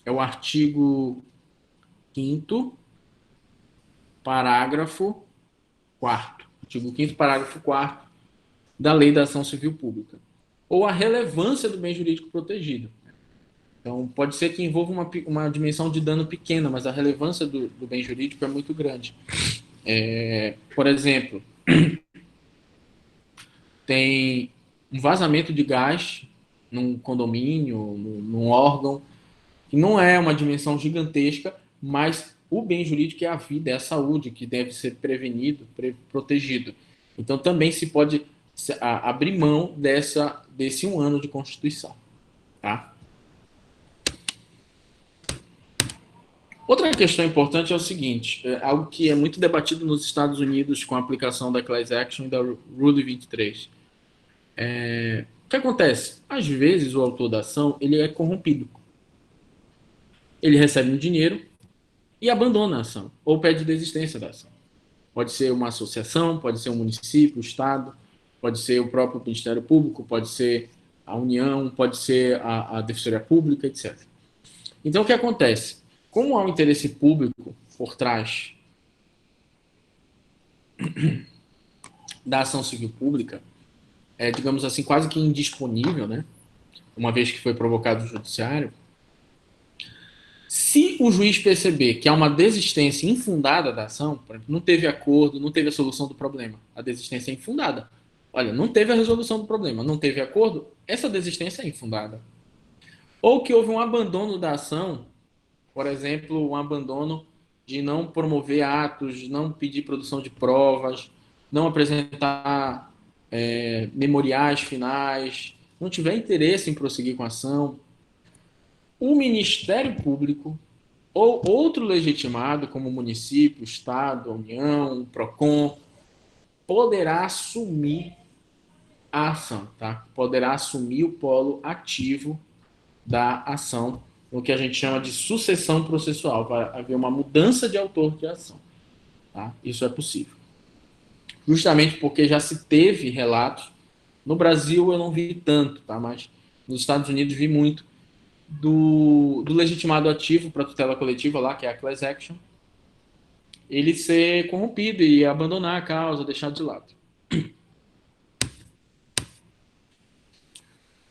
é o artigo 5º, parágrafo 4º. Artigo 5º, parágrafo 4º da Lei da Ação Civil Pública. Ou a relevância do bem jurídico protegido. Então, pode ser que envolva uma dimensão de dano pequena, mas a relevância do bem jurídico é muito grande. Por exemplo, tem um vazamento de gás num condomínio, num órgão, que não é uma dimensão gigantesca, mas o bem jurídico é a vida, é a saúde, que deve ser prevenido, protegido. Então, também se pode abrir mão desse um ano de Constituição. Tá? Outra questão importante é o seguinte, algo que é muito debatido nos Estados Unidos com a aplicação da Class Action e da Rule 23. O que acontece? Às vezes o autor da ação ele é corrompido. Ele recebe um dinheiro e abandona a ação, ou pede desistência da ação. Pode ser uma associação, pode ser um município, o Estado, pode ser o próprio Ministério Público, pode ser a União, pode ser a Defensoria Pública, etc. Então, o que acontece? Como há um interesse público por trás da ação civil pública, digamos assim, quase que indisponível, né? Uma vez que foi provocado o judiciário, se o juiz perceber que há uma desistência infundada da ação, por exemplo, não teve acordo, não teve a solução do problema, a desistência é infundada. Olha, não teve a resolução do problema, não teve acordo, essa desistência é infundada. Ou que houve um abandono da ação, por exemplo, um abandono de não promover atos, de não pedir produção de provas, não apresentar memoriais finais, não tiver interesse em prosseguir com a ação, o Ministério Público ou outro legitimado, como o município, o Estado, a União, o PROCON, poderá assumir a ação, tá? Poderá assumir o polo ativo da ação, o que a gente chama de sucessão processual. Vai haver uma mudança de autor de ação. Tá? Isso é possível. Justamente porque já se teve relatos. No Brasil eu não vi tanto, tá? Mas nos Estados Unidos vi muito do legitimado ativo para tutela coletiva lá, que é a class action, ele ser corrompido e abandonar a causa, deixar de lado.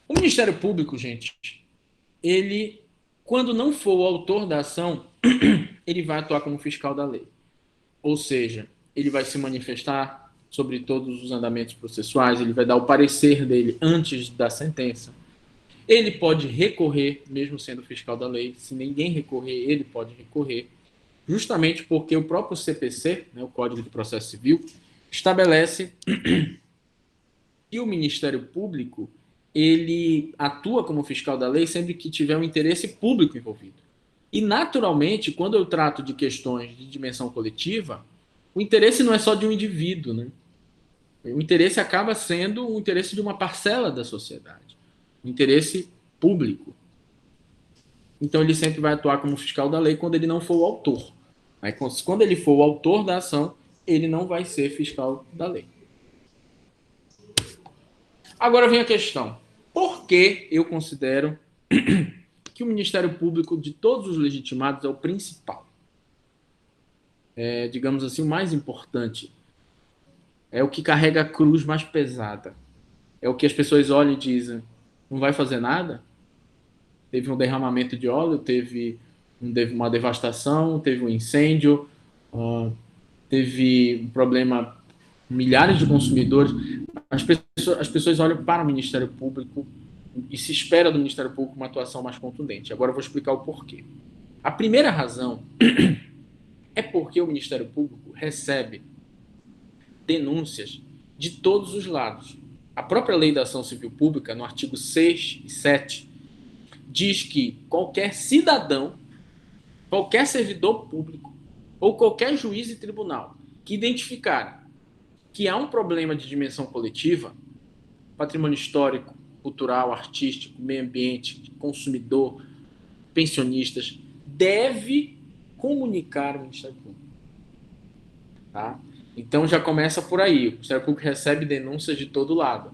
O Ministério Público, gente, ele, quando não for o autor da ação, ele vai atuar como fiscal da lei. Ou seja, ele vai se manifestar sobre todos os andamentos processuais, ele vai dar o parecer dele antes da sentença. Ele pode recorrer, mesmo sendo fiscal da lei. Se ninguém recorrer, ele pode recorrer. Justamente porque o próprio CPC, né, o Código de Processo Civil, estabelece que o Ministério Público ele atua como fiscal da lei sempre que tiver um interesse público envolvido. E, naturalmente, quando eu trato de questões de dimensão coletiva, o interesse não é só de um indivíduo, né? O interesse acaba sendo o interesse de uma parcela da sociedade, o interesse público. Então, ele sempre vai atuar como fiscal da lei quando ele não for o autor. Aí, quando ele for o autor da ação, ele não vai ser fiscal da lei. Agora vem a questão. Por que eu considero que o Ministério Público de todos os legitimados é o principal? É, digamos assim, o mais importante. É o que carrega a cruz mais pesada. É o que as pessoas olham e dizem, não vai fazer nada? Teve um derramamento de óleo, teve uma devastação, teve um incêndio, teve um problema, milhares de consumidores. As pessoas olham para o Ministério Público e se espera do Ministério Público uma atuação mais contundente. Agora eu vou explicar o porquê. A primeira razão é porque o Ministério Público recebe denúncias de todos os lados. A própria Lei da Ação Civil Pública, no artigo 6 e 7, diz que qualquer cidadão, qualquer servidor público ou qualquer juiz e tribunal que identificar que há um problema de dimensão coletiva, patrimônio histórico, cultural, artístico, meio ambiente, consumidor, pensionistas, deve comunicar ao Ministério Público. Tá? Então já começa por aí. O Ministério Público recebe denúncias de todo lado.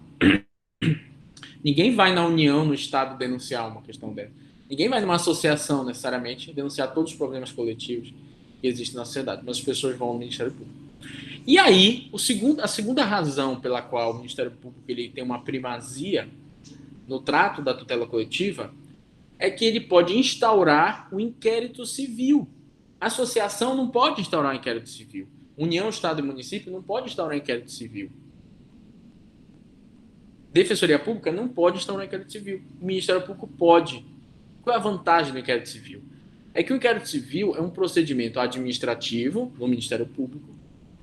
Ninguém vai na União, no Estado, denunciar uma questão dessa. Ninguém vai numa associação, necessariamente, denunciar todos os problemas coletivos que existem na sociedade, mas as pessoas vão ao Ministério Público. E aí, a segunda razão pela qual o Ministério Público ele tem uma primazia no trato da tutela coletiva é que ele pode instaurar o inquérito civil. A associação não pode instaurar um inquérito civil. União, Estado e município não pode instaurar um inquérito civil. Defensoria Pública não pode instaurar um inquérito civil. O Ministério Público pode. Qual é a vantagem do inquérito civil? É que o inquérito civil é um procedimento administrativo no Ministério Público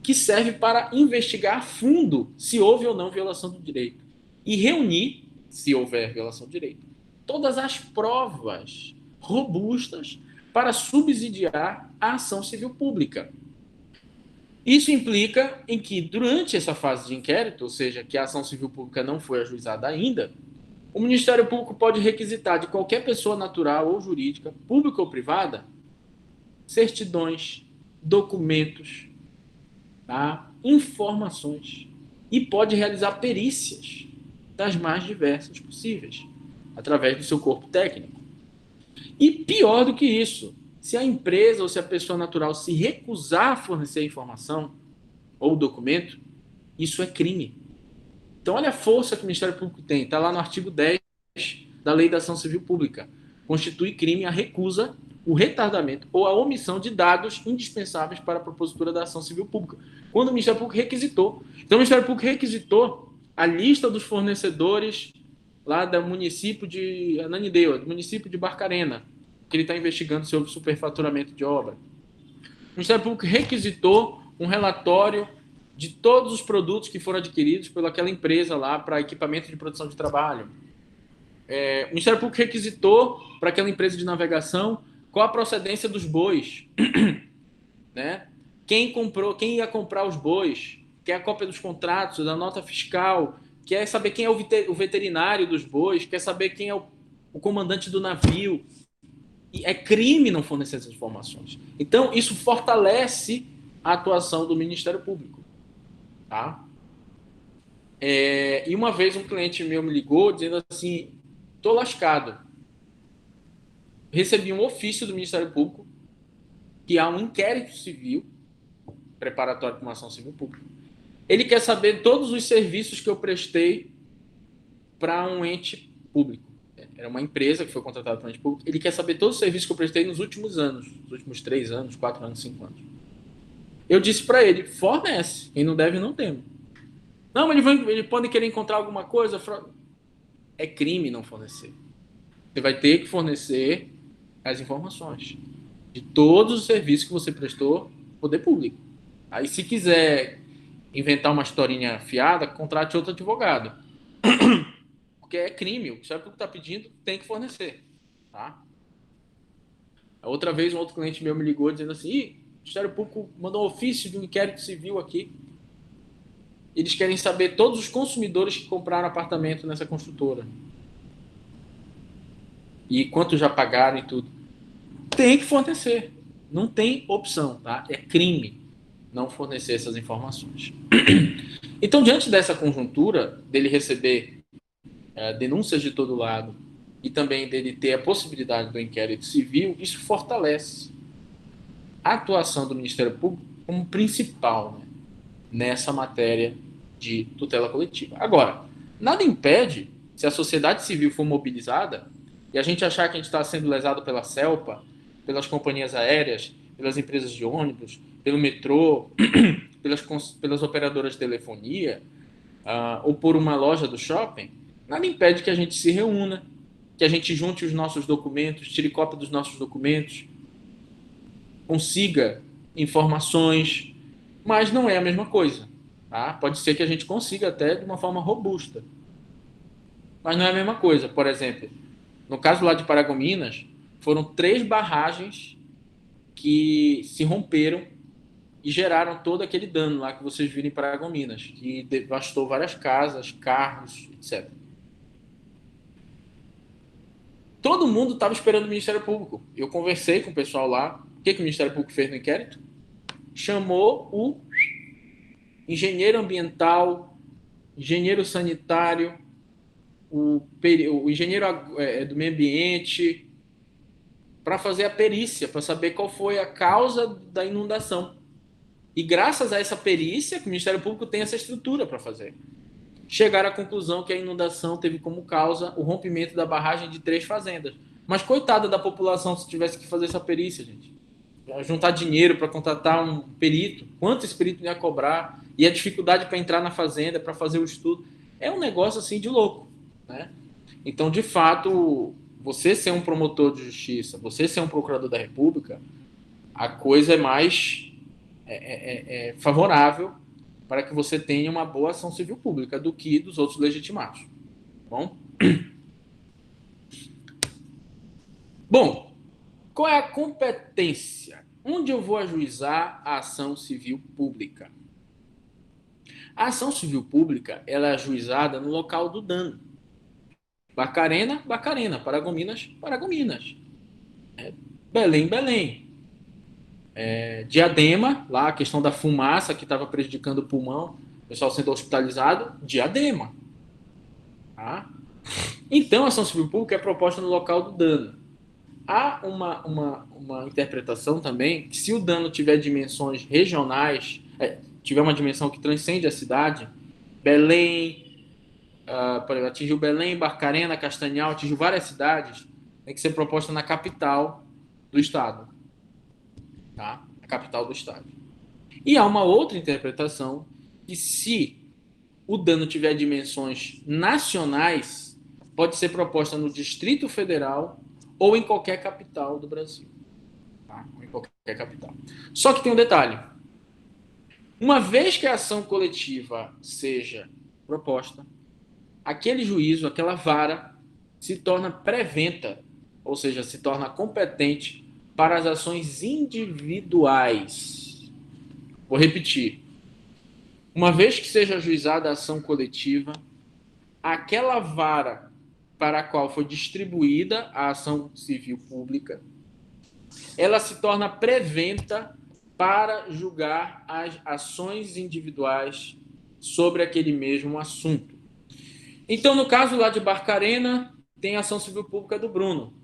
que serve para investigar a fundo se houve ou não violação do direito e reunir, se houver violação do direito, todas as provas robustas para subsidiar a ação civil pública. Isso implica em que, durante essa fase de inquérito, ou seja, que a ação civil pública não foi ajuizada ainda, o Ministério Público pode requisitar de qualquer pessoa natural ou jurídica, pública ou privada, certidões, documentos, tá? Informações, e pode realizar perícias das mais diversas possíveis, através do seu corpo técnico. E pior do que isso, se a empresa ou se a pessoa natural se recusar a fornecer informação ou documento, isso é crime. Então, olha a força que o Ministério Público tem. Está lá no artigo 10 da Lei da Ação Civil Pública. Constitui crime a recusa, o retardamento ou a omissão de dados indispensáveis para a propositura da ação civil pública, quando o Ministério Público requisitou. Então, o Ministério Público requisitou a lista dos fornecedores lá do município de Ananindeua, do município de Barcarena, que ele está investigando sobre superfaturamento de obra. O Ministério Público requisitou um relatório de todos os produtos que foram adquiridos pelaquela empresa lá para equipamento de produção de trabalho. O Ministério Público requisitou para aquela empresa de navegação qual a procedência dos bois, né? Quem ia comprar os bois, quer a cópia dos contratos, da nota fiscal, quer saber quem é o veterinário dos bois, quer saber quem é o comandante do navio. E é crime não fornecer essas informações. Então, isso fortalece a atuação do Ministério Público. Tá? E uma vez um cliente meu me ligou dizendo assim, tô lascado. recebi um ofício do Ministério Público que há um inquérito civil preparatório para uma ação civil pública. Ele quer saber todos os serviços que eu prestei para um ente público. Era uma empresa que foi contratada para um ente público. Ele quer saber todos os serviços que eu prestei nos últimos anos, nos últimos 3 anos, 4 anos, 5 anos. Eu disse para ele, fornece. Quem não deve, não tem. Não, mas eles podem querer encontrar alguma coisa. É crime não fornecer. Você vai ter que fornecer as informações de todos os serviços que você prestou ao poder público. Aí, se quiser inventar uma historinha fiada, contrate outro advogado. Porque é crime. O Ministério Público está pedindo, tem que fornecer. Tá? Outra vez, um outro cliente meu me ligou dizendo assim, o Ministério Público mandou um ofício de um inquérito civil aqui. Eles querem saber todos os consumidores que compraram apartamento nessa construtora. E quanto já pagaram e tudo. Tem que fornecer. Não tem opção, tá? É crime não fornecer essas informações. Então, diante dessa conjuntura, dele receber denúncias de todo lado e também dele ter a possibilidade do inquérito civil, isso fortalece a atuação do Ministério Público como principal, né, nessa matéria de tutela coletiva. Agora, nada impede, se a sociedade civil for mobilizada e a gente achar que a gente está sendo lesado pela CELPA, pelas companhias aéreas, pelas empresas de ônibus, pelo metrô, pelas operadoras de telefonia, ou por uma loja do shopping, nada impede que a gente se reúna, que a gente junte os nossos documentos, tire cópia dos nossos documentos, consiga informações, mas não é a mesma coisa. Tá? Pode ser que a gente consiga até de uma forma robusta, mas não é a mesma coisa. Por exemplo, no caso lá de Paragominas, foram 3 barragens que se romperam e geraram todo aquele dano lá que vocês viram em Paragominas, que devastou várias casas, carros, etc. Todo mundo estava esperando o Ministério Público. Eu conversei com o pessoal lá. O que o Ministério Público fez no inquérito? Chamou o engenheiro ambiental, engenheiro sanitário, o engenheiro do meio ambiente, para fazer a perícia, para saber qual foi a causa da inundação. E graças a essa perícia, que o Ministério Público tem essa estrutura para fazer, chegaram à conclusão que a inundação teve como causa o rompimento da barragem de 3 fazendas. Mas coitada da população se tivesse que fazer essa perícia, gente. Juntar dinheiro para contratar um perito, quanto esse perito ia cobrar, e a dificuldade para entrar na fazenda, para fazer o estudo. É um negócio assim de louco, né? Então, de fato, você ser um promotor de justiça, você ser um procurador da República, a coisa é mais favorável para que você tenha uma boa ação civil pública do que dos outros legitimados. Bom? Bom, qual é a competência? Onde eu vou ajuizar a ação civil pública? A ação civil pública ela é ajuizada no local do dano. Barcarena, Barcarena. Paragominas, Paragominas. Belém, Belém. Diadema, lá a questão da fumaça que estava prejudicando o pulmão, o pessoal sendo hospitalizado, Diadema. Tá? Então, a ação civil pública é proposta no local do dano. Há uma interpretação também que se o dano tiver dimensões regionais, tiver uma dimensão que transcende a cidade, Belém, por exemplo, atingiu Belém, Barcarena, Castanhal, atingiu várias cidades, tem que ser proposta na capital do estado. Tá? A capital do estado. E há uma outra interpretação que se o dano tiver dimensões nacionais, pode ser proposta no Distrito Federal ou em qualquer capital do Brasil. Tá? Ou em qualquer capital. Só que tem um detalhe. Uma vez que a ação coletiva seja proposta, aquele juízo, aquela vara, se torna preventa, ou seja, se torna competente para as ações individuais. Vou repetir. Uma vez que seja ajuizada a ação coletiva, aquela vara para a qual foi distribuída a ação civil pública, ela se torna preventa para julgar as ações individuais sobre aquele mesmo assunto. Então, no caso lá de Barcarena, tem a ação civil pública do Bruno.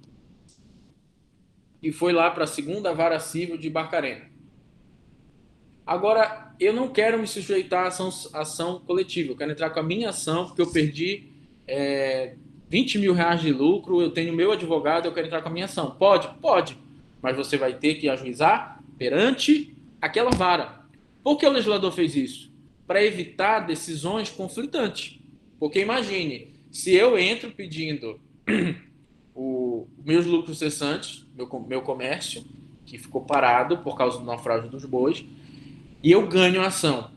e foi lá para a segunda vara civil de Barcarena. Agora, eu não quero me sujeitar à ação coletiva. Eu quero entrar com a minha ação, porque eu perdi 20 mil reais de lucro, eu tenho meu advogado, eu quero entrar com a minha ação. Pode? Pode. Mas você vai ter que ajuizar perante aquela vara. Por que o legislador fez isso? Para evitar decisões conflitantes. Porque imagine, se eu entro pedindo os meus lucros cessantes, meu comércio, que ficou parado por causa do naufrágio dos bois, e eu ganho a ação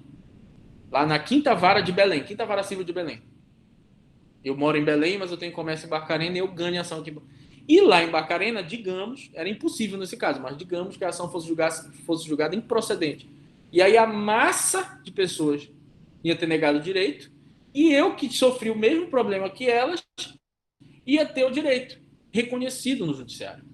lá na quinta vara de Belém, quinta vara civil de Belém. Eu moro em Belém, mas eu tenho comércio em Barcarena e eu ganho a ação aqui. E lá em Barcarena, digamos, era impossível nesse caso, mas digamos que a ação fosse julgada improcedente. E aí a massa de pessoas ia ter negado o direito, e eu, que sofri o mesmo problema que elas, ia ter o direito reconhecido no judiciário.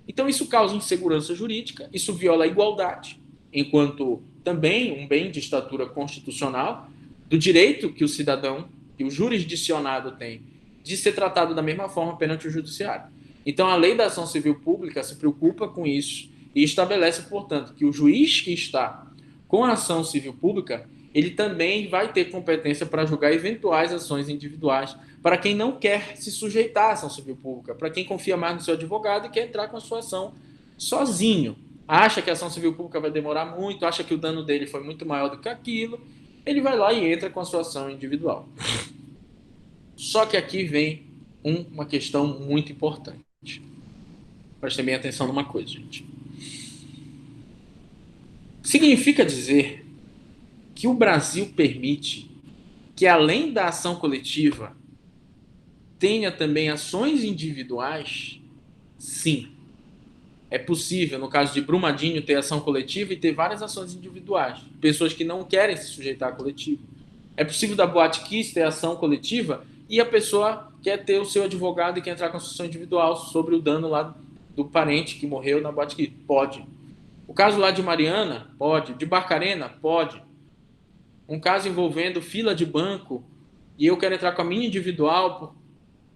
Então isso causa insegurança jurídica, isso viola a igualdade, enquanto também um bem de estatura constitucional, do direito que o cidadão, que o jurisdicionado tem, de ser tratado da mesma forma perante o judiciário. Então a lei da ação civil pública se preocupa com isso e estabelece, portanto, que o juiz que está com a ação civil pública, ele também vai ter competência para julgar eventuais ações individuais para quem não quer se sujeitar à ação civil pública, para quem confia mais no seu advogado e quer entrar com a sua ação sozinho. Acha que a ação civil pública vai demorar muito, acha que o dano dele foi muito maior do que aquilo, ele vai lá e entra com a sua ação individual. Só que aqui vem uma questão muito importante. Prestem bem atenção numa coisa, gente. Significa dizer que o Brasil permite que, além da ação coletiva, tenha também ações individuais? Sim. É possível, no caso de Brumadinho, ter ação coletiva e ter várias ações individuais. Pessoas que não querem se sujeitar a coletivo. É possível da Boate Kiss ter ação coletiva e a pessoa quer ter o seu advogado e quer entrar com a ação individual sobre o dano lá do parente que morreu na Boate Kiss. Pode. O caso lá de Mariana? Pode. De Barcarena? Pode. Um caso envolvendo fila de banco e eu quero entrar com a minha individual?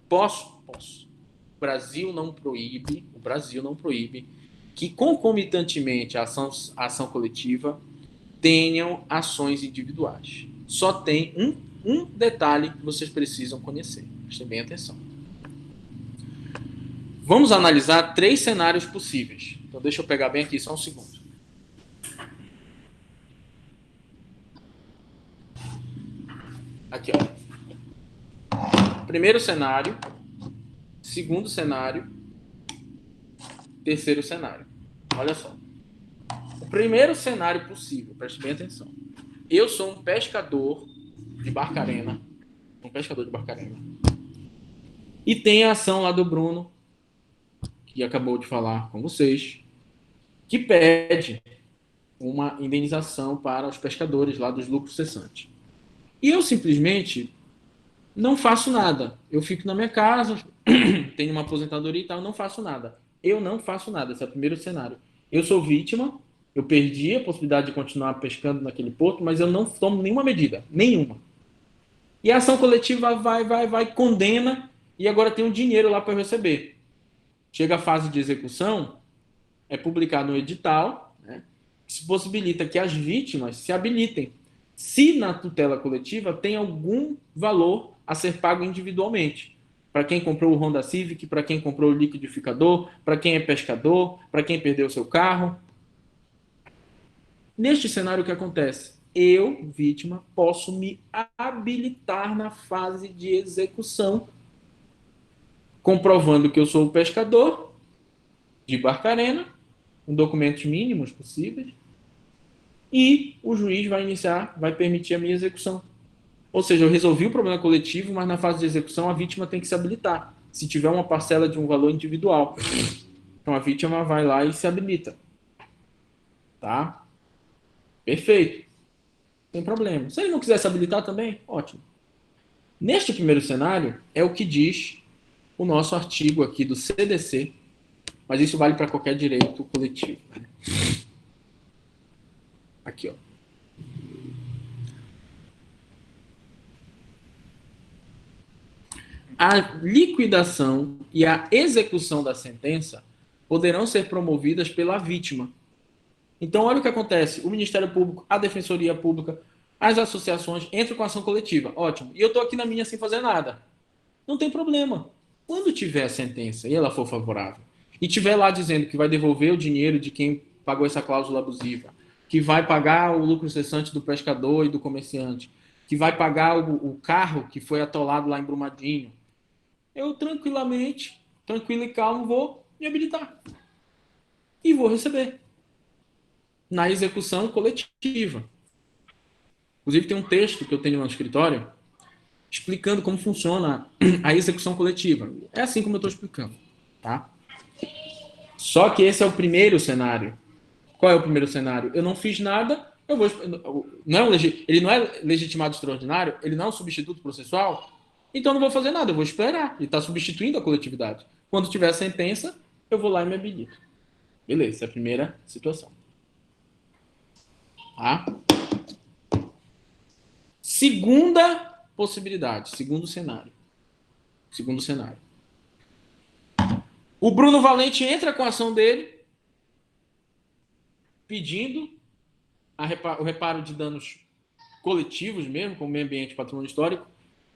Posso? Posso. O Brasil não proíbe que concomitantemente à ação coletiva tenham ações individuais. Só tem um detalhe que vocês precisam conhecer. Prestem bem atenção. Vamos analisar 3 cenários possíveis. Então deixa eu pegar bem aqui, só um segundo. Aqui, ó. Primeiro cenário, segundo cenário, terceiro cenário. Olha só. O primeiro cenário possível, preste bem atenção. Eu sou um pescador de Barcarena, e tem a ação lá do Bruno, que acabou de falar com vocês, que pede uma indenização para os pescadores lá dos lucros cessantes. E eu simplesmente não faço nada. Eu fico na minha casa, tenho uma aposentadoria e tal, não faço nada. Eu não faço nada, esse é o primeiro cenário. Eu sou vítima, eu perdi a possibilidade de continuar pescando naquele porto, mas eu não tomo nenhuma medida, nenhuma. E a ação coletiva vai, condena, e agora tem um dinheiro lá para receber. Chega a fase de execução, é publicado um edital, né, que possibilita que as vítimas se habilitem. Se na tutela coletiva tem algum valor a ser pago individualmente. Para quem comprou o Honda Civic, para quem comprou o liquidificador, para quem é pescador, para quem perdeu seu carro. Neste cenário, o que acontece? Eu, vítima, posso me habilitar na fase de execução, comprovando que eu sou o pescador de Barcarena, com documentos mínimos possíveis, e o juiz vai permitir a minha execução. Ou seja, eu resolvi o problema coletivo, mas na fase de execução a vítima tem que se habilitar, se tiver uma parcela de um valor individual. Então a vítima vai lá e se habilita. Tá? Perfeito. Sem problema. Se ele não quiser se habilitar também, ótimo. Neste primeiro cenário, é o que diz o nosso artigo aqui do CDC, mas isso vale para qualquer direito coletivo. Aqui, ó. A liquidação e a execução da sentença poderão ser promovidas pela vítima. Então, olha o que acontece. O Ministério Público, a Defensoria Pública, as associações entram com ação coletiva. Ótimo. E eu estou aqui na minha sem fazer nada. Não tem problema. Quando tiver a sentença e ela for favorável, e tiver lá dizendo que vai devolver o dinheiro de quem pagou essa cláusula abusiva, que vai pagar o lucro cessante do pescador e do comerciante, que vai pagar o carro que foi atolado lá em Brumadinho, eu tranquilamente, tranquilo e calmo, vou me habilitar. E vou receber. Na execução coletiva. Inclusive, tem um texto que eu tenho no escritório explicando como funciona a execução coletiva. É assim como eu estou explicando. Tá? Só que esse é o primeiro cenário. Qual é o primeiro cenário? Eu não fiz nada, eu vou. Ele não é legitimado extraordinário, ele não é um substituto processual, então eu não vou fazer nada, eu vou esperar. Ele está substituindo a coletividade. Quando tiver a sentença, eu vou lá e me habilito. Beleza, essa é a primeira situação. Tá? Segunda possibilidade, segundo cenário. O Bruno Valente entra com a ação dele, pedindo o reparo de danos coletivos mesmo, como meio ambiente e patrimônio histórico,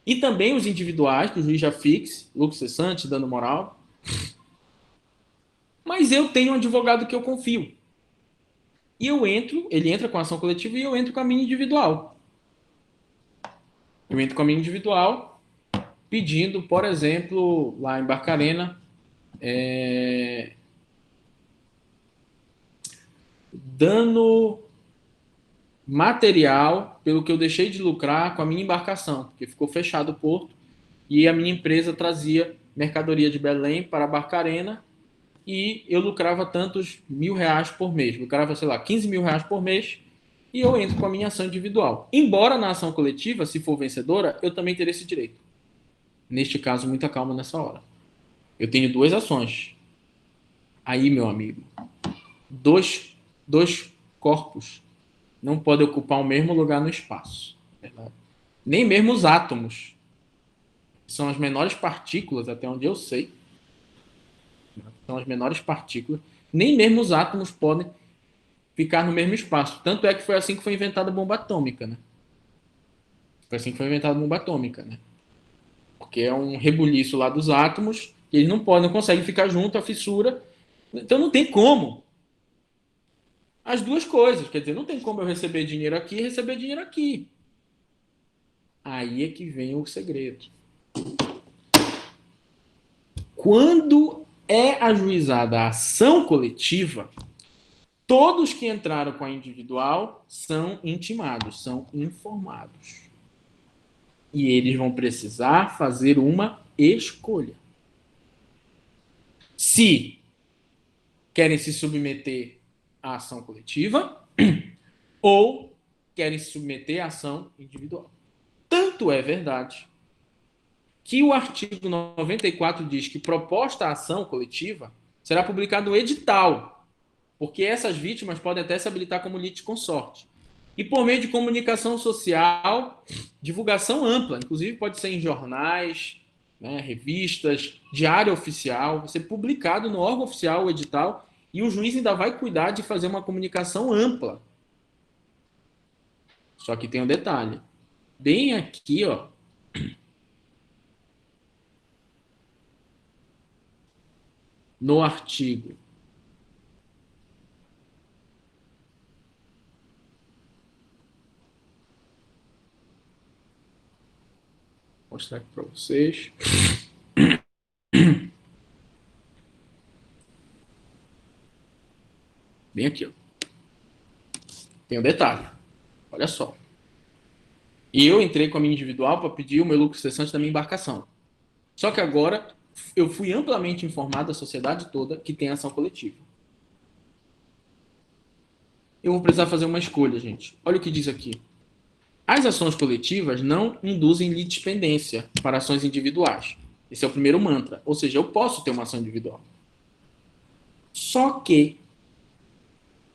e também os individuais, que o juiz já fixe, lucro cessante, dano moral. Mas eu tenho um advogado que eu confio. E eu entro, ele entra com a ação coletiva e eu entro com a minha individual. Eu entro com a minha individual, pedindo, por exemplo, lá em Barcarena, dano material pelo que eu deixei de lucrar com a minha embarcação, porque ficou fechado o porto e a minha empresa trazia mercadoria de Belém para Barcarena e eu lucrava tantos R$1.000 por mês. Lucrava, sei lá, R$15.000 por mês e eu entro com a minha ação individual. Embora na ação coletiva, se for vencedora, eu também teria esse direito. Neste caso, muita calma nessa hora. Eu tenho duas ações. Aí, meu amigo, dois corpos não podem ocupar o mesmo lugar no espaço. Verdade? Nem mesmo os átomos. São as menores partículas, até onde eu sei. São as menores partículas. Nem mesmo os átomos podem ficar no mesmo espaço. Tanto é que foi assim que foi inventada a bomba atômica, né? Foi assim que foi inventada a bomba atômica, né? Porque é um rebuliço lá dos átomos, e eles não conseguem ficar junto, a fissura. Então não tem como. As duas coisas, quer dizer, não tem como eu receber dinheiro aqui e receber dinheiro aqui. Aí é que vem o segredo. Quando é ajuizada a ação coletiva, todos que entraram com a individual são intimados, são informados. E eles vão precisar fazer uma escolha. Se querem se submeter à ação coletiva ou querem se submeter à ação individual. Tanto é verdade que o artigo 94 diz que proposta a ação coletiva será publicado no edital, porque essas vítimas podem até se habilitar como litisconsorte. E por meio de comunicação social, divulgação ampla, inclusive pode ser em jornais, né, revistas, diário oficial, vai ser publicado no órgão oficial o edital, e o juiz ainda vai cuidar de fazer uma comunicação ampla. Só que tem um detalhe. Bem aqui, ó, no artigo vou mostrar aqui para vocês. Bem aqui, ó. Tem um detalhe. Olha só. E eu entrei com a minha individual para pedir o meu lucro cessante da minha embarcação. Só que agora eu fui amplamente informado da sociedade toda que tem ação coletiva. Eu vou precisar fazer uma escolha, gente. Olha o que diz aqui. As ações coletivas não induzem litispendência para ações individuais. Esse é o primeiro mantra. Ou seja, eu posso ter uma ação individual. Só que,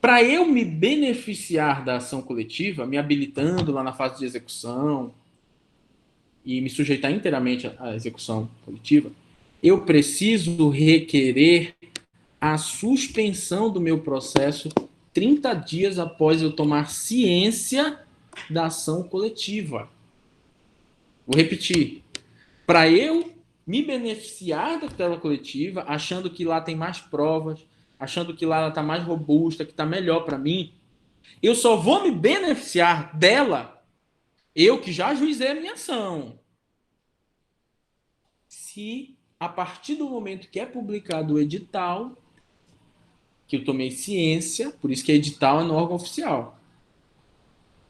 para eu me beneficiar da ação coletiva, me habilitando lá na fase de execução e me sujeitar inteiramente à execução coletiva, eu preciso requerer a suspensão do meu processo 30 dias após eu tomar ciência da ação coletiva. Vou repetir. Para eu me beneficiar da tutela coletiva, achando que lá tem mais provas, achando que lá ela está mais robusta, que está melhor para mim, eu só vou me beneficiar dela, eu que já ajuizei a minha ação, se a partir do momento que é publicado o edital, que eu tomei ciência, por isso que edital é no órgão oficial,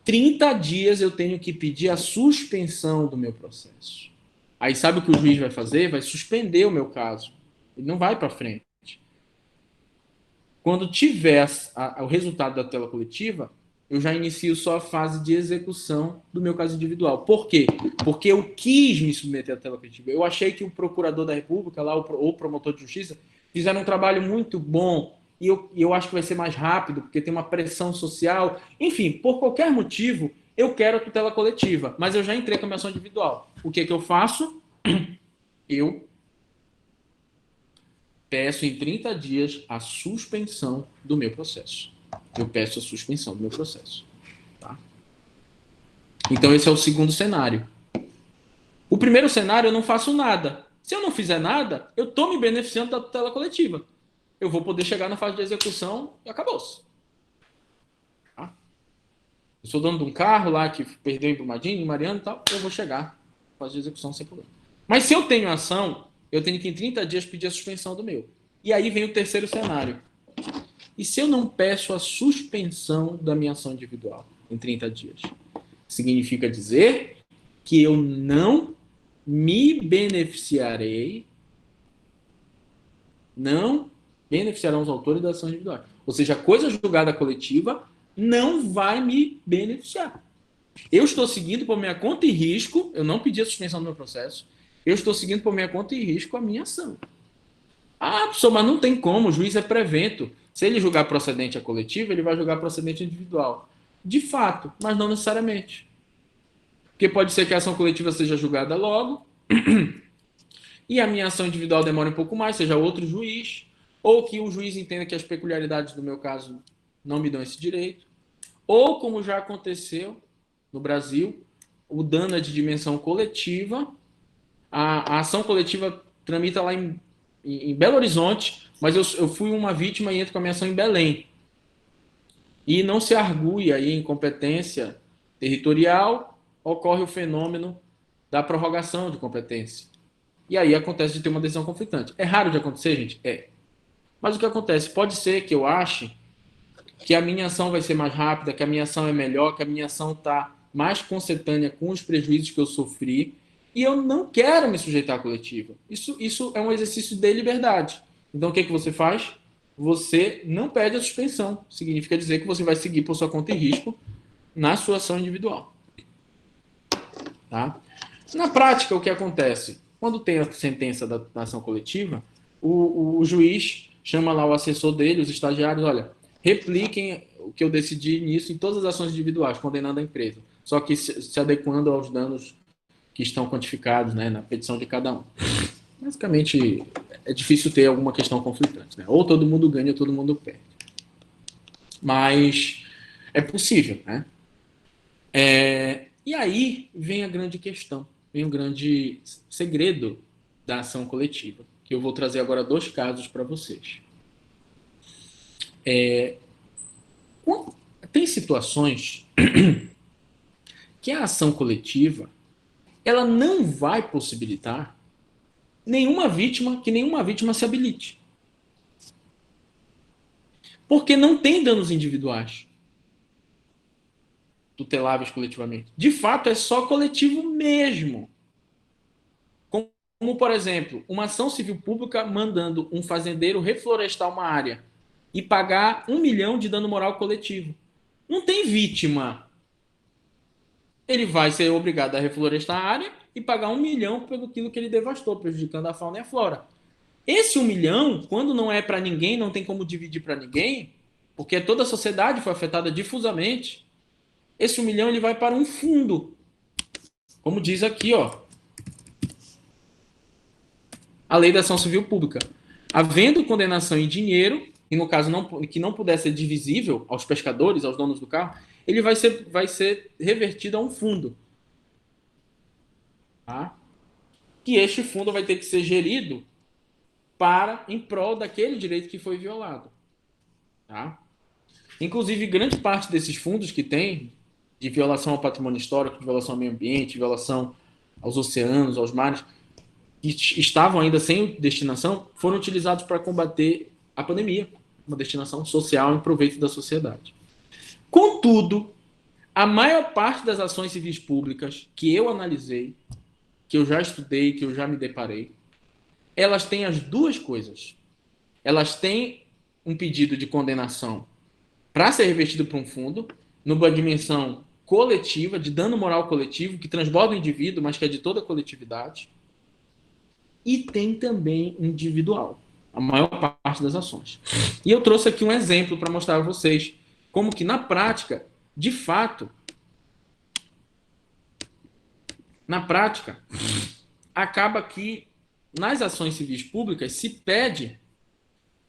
30 dias eu tenho que pedir a suspensão do meu processo. Aí sabe o que o juiz vai fazer? Vai suspender o meu caso. Ele não vai para frente. Quando tiver o resultado da tutela coletiva, eu já inicio só a fase de execução do meu caso individual. Por quê? Porque eu quis me submeter à tutela coletiva. Eu achei que o procurador da República, lá, ou o promotor de justiça, fizeram um trabalho muito bom. E eu acho que vai ser mais rápido, porque tem uma pressão social. Enfim, por qualquer motivo, eu quero a tutela coletiva, mas eu já entrei com a minha ação individual. O que eu faço? Eu peço em 30 dias a suspensão do meu processo. Eu peço a suspensão do meu processo. Tá? Então, esse é o segundo cenário. O primeiro cenário, eu não faço nada. Se eu não fizer nada, eu estou me beneficiando da tutela coletiva. Eu vou poder chegar na fase de execução e acabou-se. Tá? Eu sou dono de um carro lá que perdeu em Brumadinho, em Mariana e tal, eu vou chegar na fase de execução sem problema. Mas se eu tenho ação, eu tenho que em 30 dias pedir a suspensão do meu. E aí vem o terceiro cenário. E se eu não peço a suspensão da minha ação individual em 30 dias? Significa dizer que eu não me beneficiarei, não beneficiarão os autores da ação individual. Ou seja, a coisa julgada coletiva não vai me beneficiar. Eu estou seguindo por minha conta e risco, eu não pedi a suspensão do meu processo, eu estou seguindo por minha conta e risco a minha ação. Ah, professor, mas não tem como, o juiz é prevento. Se ele julgar procedente a coletiva, ele vai julgar procedente individual. De fato, mas não necessariamente. Porque pode ser que a ação coletiva seja julgada logo e a minha ação individual demore um pouco mais, seja outro juiz, ou que o juiz entenda que as peculiaridades do meu caso não me dão esse direito, ou como já aconteceu no Brasil, o dano é de dimensão coletiva, a ação coletiva tramita lá em Belo Horizonte, mas eu fui uma vítima e entro com a minha ação em Belém. E não se argui aí incompetência territorial, ocorre o fenômeno da prorrogação de competência. E aí acontece de ter uma decisão conflitante. É raro de acontecer, gente? É. Mas o que acontece? Pode ser que eu ache que a minha ação vai ser mais rápida, que a minha ação é melhor, que a minha ação está mais consentânea com os prejuízos que eu sofri, e eu não quero me sujeitar à coletiva. Isso é um exercício de liberdade. Então, o que você faz? Você não pede a suspensão. Significa dizer que você vai seguir por sua conta e risco na sua ação individual. Tá? Na prática, o que acontece? Quando tem a sentença da ação coletiva, o juiz chama lá o assessor dele, os estagiários, olha, repliquem o que eu decidi nisso em todas as ações individuais, condenando a empresa, só que se adequando aos danos que estão quantificados, né, na petição de cada um. Basicamente, é difícil ter alguma questão conflitante, né? Ou todo mundo ganha ou todo mundo perde. Mas é possível, né? E aí vem a grande questão, vem o grande segredo da ação coletiva, que eu vou trazer agora 2 casos para vocês. Tem situações que a ação coletiva ela não vai possibilitar que nenhuma vítima se habilite. Porque não tem danos individuais tuteláveis coletivamente. De fato, é só coletivo mesmo. Como, por exemplo, uma ação civil pública mandando um fazendeiro reflorestar uma área e pagar 1 milhão de dano moral coletivo. Não tem vítima. Ele vai ser obrigado a reflorestar a área e pagar 1 milhão pelo que ele devastou, prejudicando a fauna e a flora. Esse 1 milhão, quando não é para ninguém, não tem como dividir para ninguém, porque toda a sociedade foi afetada difusamente, esse 1 milhão ele vai para um fundo. Como diz aqui, ó, a Lei da Ação Civil Pública. Havendo condenação em dinheiro, e no caso que não puder ser divisível aos pescadores, aos donos do carro, ele vai ser revertido a um fundo. Tá? Que este fundo vai ter que ser gerido em prol daquele direito que foi violado. Tá? Inclusive, grande parte desses fundos que tem, de violação ao patrimônio histórico, de violação ao meio ambiente, de violação aos oceanos, aos mares, que estavam ainda sem destinação, foram utilizados para combater a pandemia, uma destinação social em proveito da sociedade. Contudo, a maior parte das ações civis públicas que eu analisei, que eu já estudei, que eu já me deparei, elas têm as duas coisas. Elas têm um pedido de condenação para ser revertido para um fundo, numa dimensão coletiva, de dano moral coletivo, que transborda o indivíduo, mas que é de toda a coletividade. E tem também individual, a maior parte das ações. E eu trouxe aqui um exemplo para mostrar a vocês como que, na prática, de fato, acaba que nas ações civis públicas se pede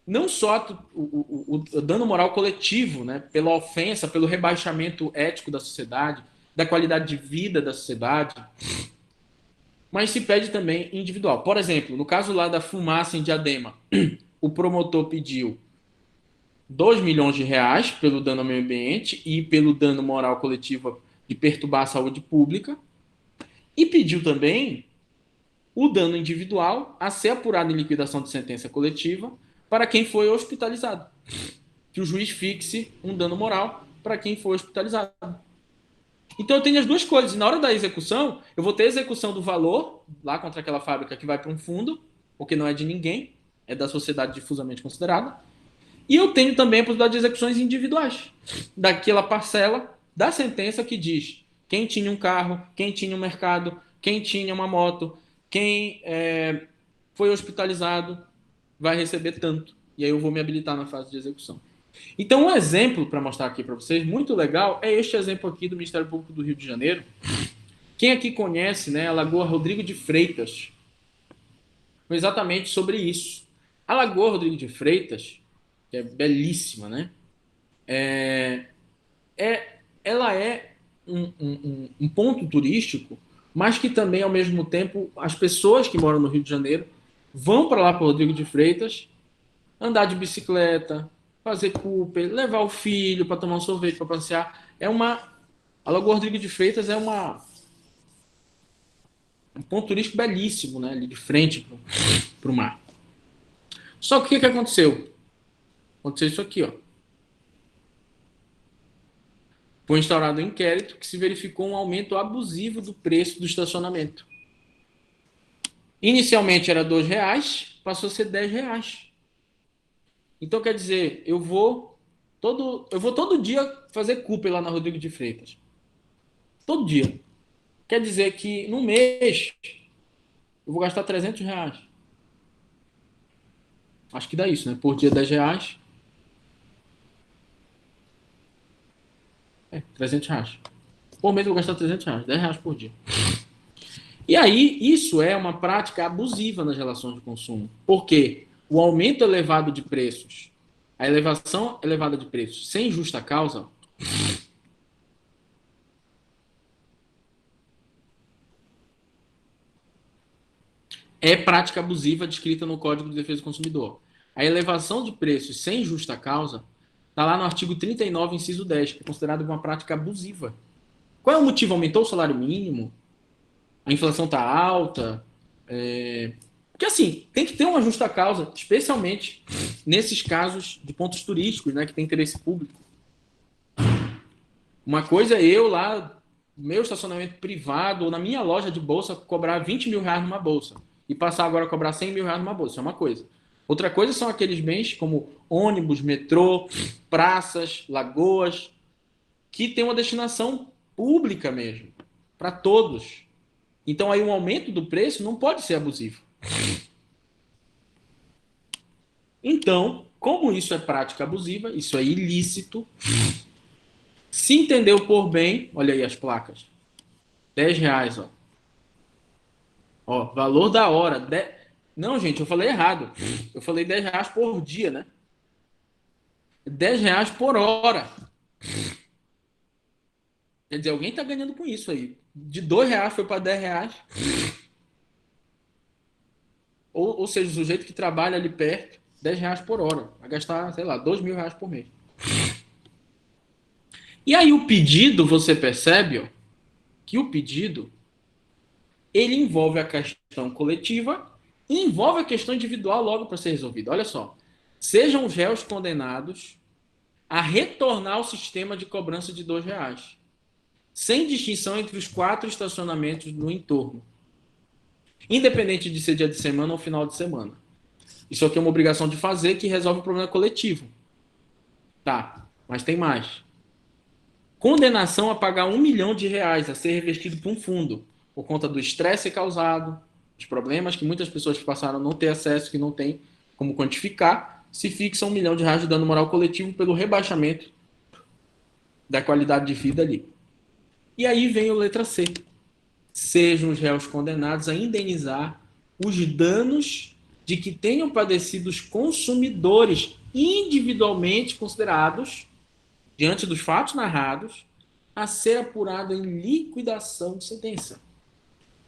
não só o dano moral coletivo, né, pela ofensa, pelo rebaixamento ético da sociedade, da qualidade de vida da sociedade, mas se pede também individual. Por exemplo, no caso lá da fumaça em Diadema, o promotor pediu 2 milhões de reais pelo dano ao meio ambiente e pelo dano moral coletivo de perturbar a saúde pública, e pediu também o dano individual a ser apurado em liquidação de sentença coletiva para quem foi hospitalizado. Que o juiz fixe um dano moral para quem foi hospitalizado. Então eu tenho as duas coisas. E na hora da execução, eu vou ter a execução do valor, lá contra aquela fábrica que vai para um fundo, porque não é de ninguém, é da sociedade difusamente considerada. E eu tenho também a possibilidade de execuções individuais, daquela parcela da sentença que diz quem tinha um carro, quem tinha um mercado, quem tinha uma moto, quem foi hospitalizado, vai receber tanto. E aí eu vou me habilitar na fase de execução. Então, um exemplo para mostrar aqui para vocês, muito legal, é este exemplo aqui do Ministério Público do Rio de Janeiro. Quem aqui conhece, né, a Lagoa Rodrigo de Freitas, foi exatamente sobre isso. A Lagoa Rodrigo de Freitas, que é belíssima, né? Ela é um ponto turístico, mas que também, ao mesmo tempo, as pessoas que moram no Rio de Janeiro vão para lá para Rodrigo de Freitas andar de bicicleta, fazer Cooper, levar o filho para tomar um sorvete, para passear. A Lagoa Rodrigo de Freitas é um ponto turístico belíssimo, né? Ali de frente para o mar. Só que o que aconteceu? Aconteceu isso aqui, ó. Foi instaurado um inquérito que se verificou um aumento abusivo do preço do estacionamento. Inicialmente era R$2, passou a ser R$10. Então, quer dizer, eu vou todo dia fazer Cooper lá na Rodrigo de Freitas. Todo dia. Quer dizer que no mês eu vou gastar R$300. Acho que dá isso, né? Por dia R$10. R$300. Por mês eu vou gastar R$300. R$10 por dia. E aí, isso é uma prática abusiva nas relações de consumo. Por quê? O aumento elevado de preços, a elevação elevada de preços sem justa causa, é prática abusiva descrita no Código de Defesa do Consumidor. A elevação de preços sem justa causa está lá no artigo 39, inciso 10, que é considerado uma prática abusiva. Qual é o motivo? Aumentou o salário mínimo? A inflação está alta? Porque, assim, tem que ter uma justa causa, especialmente nesses casos de pontos turísticos, né, que tem interesse público. Uma coisa é eu lá, meu estacionamento privado, ou na minha loja de bolsa, cobrar R$20 mil numa bolsa. E passar agora a cobrar R$100 mil numa bolsa. Isso é uma coisa. Outra coisa são aqueles bens como ônibus, metrô, praças, lagoas, que tem uma destinação pública mesmo, para todos. Então, aí um aumento do preço não pode ser abusivo. Então, como isso é prática abusiva, isso é ilícito, se entendeu por bem, olha aí as placas, R$10, ó. Ó, valor da hora, Não, gente, eu falei errado. Eu falei R$ 10 por dia, né? R$ 10 por hora. Quer dizer, alguém tá ganhando com isso aí. De R$ 2 foi para R$ 10. Ou seja, o sujeito que trabalha ali perto, R$ 10 por hora. Vai gastar, sei lá, R$ 2.000 por mês. E aí o pedido, você percebe, ó, que o pedido, ele envolve a questão coletiva e envolve a questão individual logo para ser resolvida. Olha só. Sejam os réus condenados a retornar ao sistema de cobrança de R$ 2, sem distinção entre os 4 estacionamentos no entorno, independente de ser dia de semana ou final de semana. Isso aqui é uma obrigação de fazer que resolve o problema coletivo. Tá, mas tem mais. Condenação a pagar R$ 1 milhão a ser revestido por um fundo, por conta do estresse causado, os problemas que muitas pessoas que passaram a não ter acesso, que não tem como quantificar, se fixa R$ 1 milhão de dano moral coletivo pelo rebaixamento da qualidade de vida ali. E aí vem a letra C. Sejam os réus condenados a indenizar os danos de que tenham padecido os consumidores individualmente considerados, diante dos fatos narrados, a ser apurado em liquidação de sentença.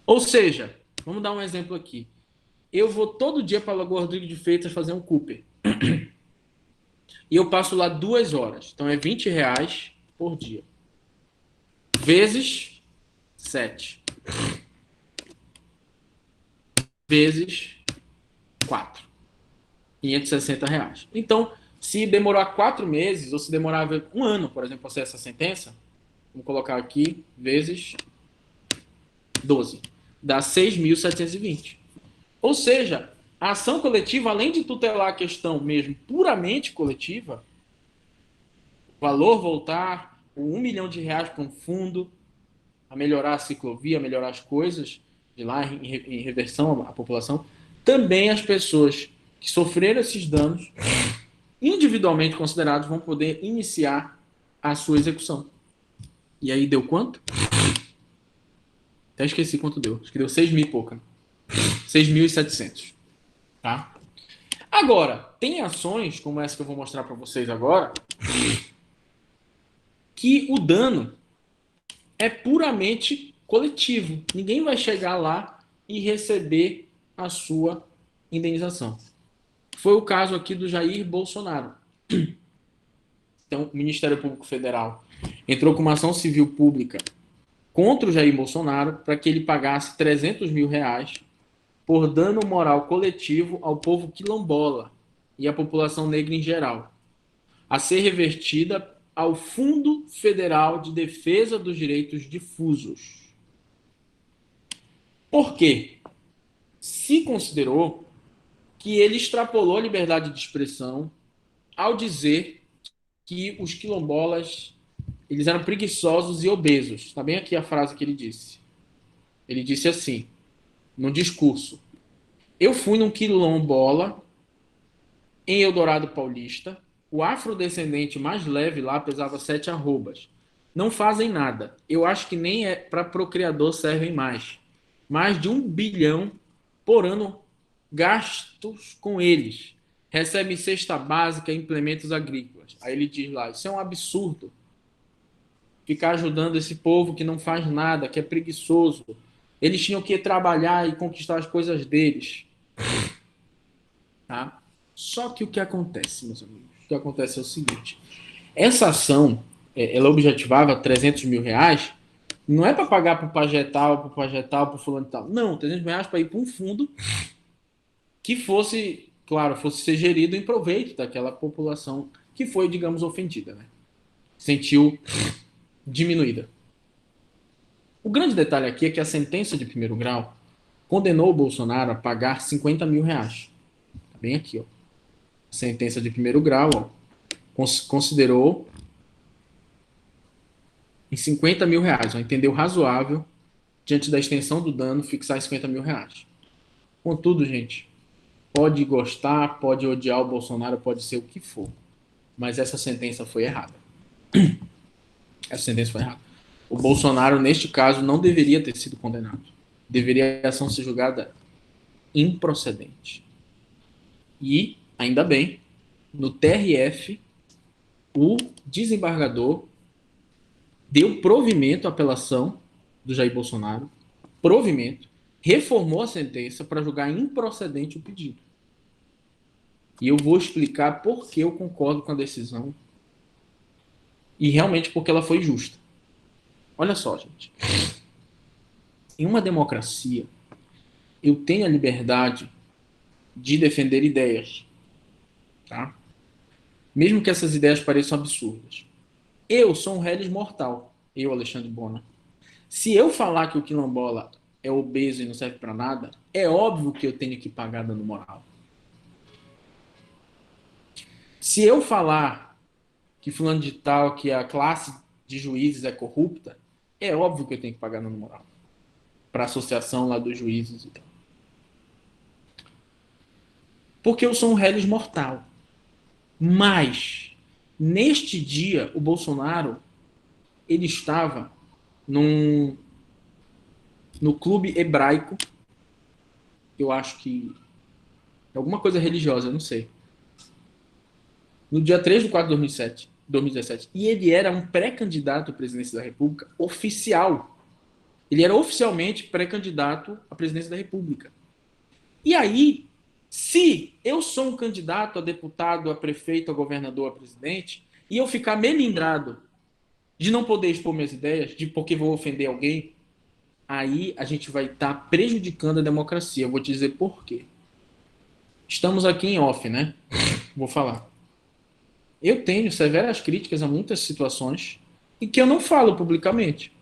Ou seja, vamos dar um exemplo aqui. Eu vou todo dia para a Lagoa Rodrigo de Freitas fazer um Cooper. E eu passo lá 2 horas. Então é R$ 20 por dia. Vezes 7. Vezes 4. R$ 560. Então, se demorar 4 meses, ou se demorar 1 ano, por exemplo, para ser essa sentença, vamos colocar aqui, vezes 12. Dá 6.720. Ou seja, a ação coletiva, além de tutelar a questão mesmo puramente coletiva, o valor voltar, o R$ 1 milhão para um fundo, a melhorar a ciclovia, a melhorar as coisas de lá em reversão à população, também as pessoas que sofreram esses danos, individualmente considerados, vão poder iniciar a sua execução. E aí deu quanto? Até esqueci quanto deu. Acho que deu 6.000 e pouco. 6.700. Tá? Agora, tem ações, como essa que eu vou mostrar para vocês agora, que o dano é puramente coletivo. Ninguém vai chegar lá e receber a sua indenização. Foi o caso aqui do Jair Bolsonaro. Então, o Ministério Público Federal entrou com uma ação civil pública contra o Jair Bolsonaro para que ele pagasse R$ 300 mil por dano moral coletivo ao povo quilombola e à população negra em geral, a ser revertida ao Fundo Federal de Defesa dos Direitos Difusos. Por quê? Se considerou que ele extrapolou a liberdade de expressão ao dizer que os quilombolas eles eram preguiçosos e obesos. Está bem aqui a frase que ele disse. Ele disse assim, no discurso: eu fui num quilombola em Eldorado Paulista, o afrodescendente mais leve lá pesava 7 arrobas. Não fazem nada. Eu acho que nem para procriador servem mais. Mais de 1 bilhão por ano gastos com eles. Recebem cesta básica e implementos agrícolas. Aí ele diz lá, isso é um absurdo. Ficar ajudando esse povo que não faz nada, que é preguiçoso. Eles tinham que trabalhar e conquistar as coisas deles. Tá? Só que o que acontece, meus amigos? O que acontece é o seguinte. Essa ação, ela objetivava R$ 300 mil, não é para pagar para o pajé tal, para fulano e tal. Não, R$ 300 mil para ir para um fundo que fosse, claro, fosse ser gerido em proveito daquela população que foi, digamos, ofendida, né? Sentiu diminuída. O grande detalhe aqui é que a sentença de primeiro grau condenou o Bolsonaro a pagar R$ 50 mil. Tá bem aqui, ó. A sentença de primeiro grau, ó, considerou em R$ 50 mil, ó, entendeu razoável, diante da extensão do dano, fixar R$ 50 mil. Contudo, gente, pode gostar, pode odiar o Bolsonaro, pode ser o que for, mas essa sentença foi errada. Essa sentença foi errada. O Bolsonaro, neste caso, não deveria ter sido condenado. Deveria a ação ser julgada improcedente. E, ainda bem, no TRF, o desembargador deu provimento à apelação do Jair Bolsonaro, provimento, reformou a sentença para julgar improcedente o pedido. E eu vou explicar por que eu concordo com a decisão e realmente porque ela foi justa. Olha só, gente. Em uma democracia, eu tenho a liberdade de defender ideias, tá? Mesmo que essas ideias pareçam absurdas. Eu sou um réis mortal, eu, Alexandre Bona. Se eu falar que o quilombola é obeso e não serve para nada, é óbvio que eu tenho que pagar dano moral. Se eu falar que fulano de tal, que a classe de juízes é corrupta, é óbvio que eu tenho que pagar dano moral para a associação lá dos juízes e tal. Porque eu sou um réis mortal. Mas, neste dia, o Bolsonaro, ele estava no clube hebraico, eu acho que é alguma coisa religiosa, eu não sei. No dia 3 de 4 de 2017. E ele era um pré-candidato à presidência da República oficial. Ele era oficialmente pré-candidato à presidência da República. E aí, se eu sou um candidato a deputado, a prefeito, a governador, a presidente, e eu ficar melindrado de não poder expor minhas ideias, de porque vou ofender alguém, aí a gente vai estar prejudicando a democracia. Eu vou te dizer por quê. Estamos aqui em off, né? Vou falar. Eu tenho severas críticas a muitas situações e que eu não falo publicamente.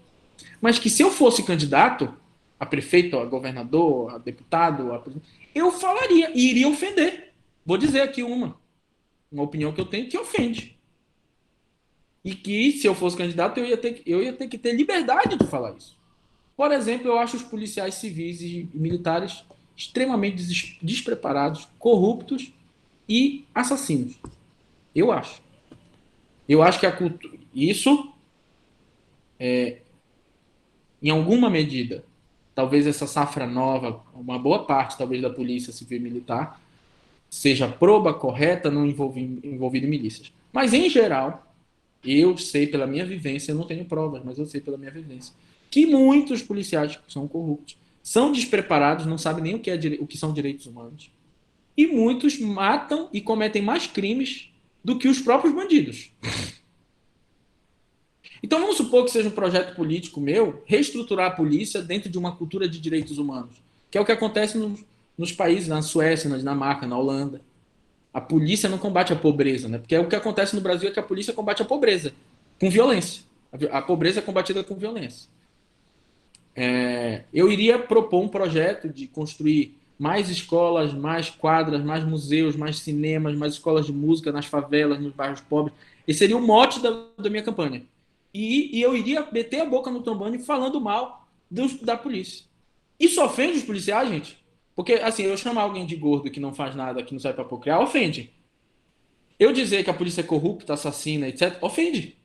Mas que se eu fosse candidato a prefeito, a governador, a deputado, eu falaria e iria ofender. Vou dizer aqui uma opinião que eu tenho que ofende. E que, se eu fosse candidato, eu ia ter que ter liberdade de falar isso. Por exemplo, eu acho os policiais civis e militares extremamente despreparados, corruptos e assassinos. Eu acho. Eu acho que a cultura... Isso, em alguma medida, talvez essa safra nova, uma boa parte, talvez, da polícia civil e militar, seja proba, correta, não envolvida em milícias. Mas, em geral, eu sei pela minha vivência, eu não tenho provas, mas eu sei pela minha vivência, que muitos policiais são corruptos, são despreparados, não sabem nem o que são direitos humanos, e muitos matam e cometem mais crimes do que os próprios bandidos. Então vamos supor que seja um projeto político meu reestruturar a polícia dentro de uma cultura de direitos humanos, que é o que acontece nos países, na Suécia, na Dinamarca, na Holanda. A polícia não combate a pobreza, né? Porque o que acontece no Brasil é que a polícia combate a pobreza com violência. A pobreza é combatida com violência. Eu iria propor um projeto de construir mais escolas, mais quadras, mais museus, mais cinemas, mais escolas de música nas favelas, nos bairros pobres. Esse seria o mote da minha campanha. E eu iria meter a boca no trombone falando mal da polícia. Isso ofende os policiais, gente? Porque, assim, eu chamar alguém de gordo que não faz nada, que não serve para procriar, ofende. Eu dizer que a polícia é corrupta, assassina, etc., ofende.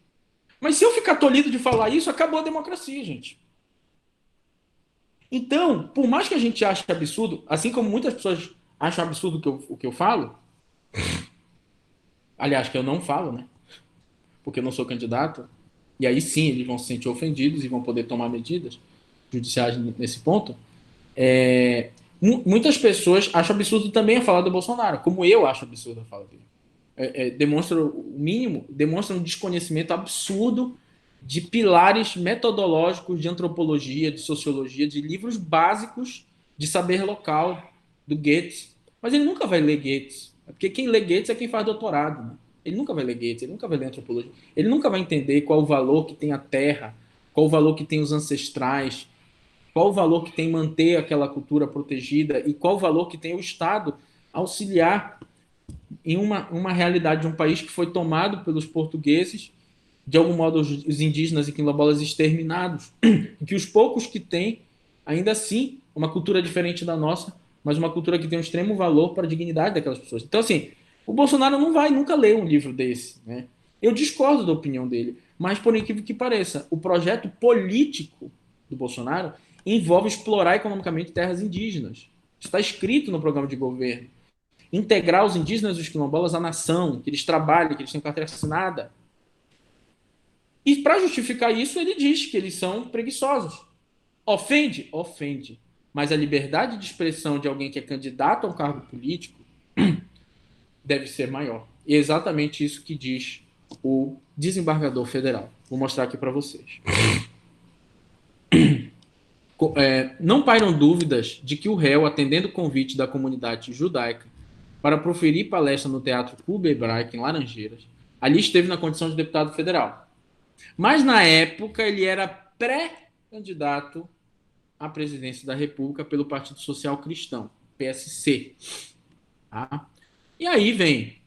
Mas se eu ficar tolhido de falar isso, acabou a democracia, gente. Então, por mais que a gente ache absurdo, assim como muitas pessoas acham absurdo o que eu falo, aliás, que eu não falo, né? Porque eu não sou candidato, e aí sim eles vão se sentir ofendidos e vão poder tomar medidas judiciais nesse ponto. Muitas pessoas acham absurdo também a fala do Bolsonaro, como eu acho absurdo a fala dele. Demonstra o mínimo, demonstra um desconhecimento absurdo de pilares metodológicos de antropologia, de sociologia, de livros básicos de saber local do Goethe. Mas ele nunca vai ler Goethe, porque quem lê Goethe é quem faz doutorado, né? Ele nunca vai ler Goethe, ele nunca vai ler antropologia, ele nunca vai entender qual o valor que tem a terra, qual o valor que tem os ancestrais, qual o valor que tem manter aquela cultura protegida e qual o valor que tem o Estado auxiliar em uma realidade de um país que foi tomado pelos portugueses, de algum modo os indígenas e quilombolas exterminados, que os poucos que têm, ainda assim, uma cultura diferente da nossa, mas uma cultura que tem um extremo valor para a dignidade daquelas pessoas. Então, assim, o Bolsonaro não vai nunca ler um livro desse, né? Eu discordo da opinião dele, mas por incrível que pareça, o projeto político do Bolsonaro envolve explorar economicamente terras indígenas. Está escrito no programa de governo. Integrar os indígenas e os quilombolas à nação, que eles trabalhem, que eles tenham carteira assinada. E para justificar isso, ele diz que eles são preguiçosos. Ofende? Ofende. Mas a liberdade de expressão de alguém que é candidato a um cargo político deve ser maior. E é exatamente isso que diz o desembargador federal. Vou mostrar aqui para vocês. Não pairam dúvidas de que o réu, atendendo o convite da comunidade judaica para proferir palestra no Teatro Clube Hebraico, em Laranjeiras, ali esteve na condição de deputado federal. Mas, na época, ele era pré-candidato à presidência da República pelo Partido Social Cristão, PSC. Tá? E aí vem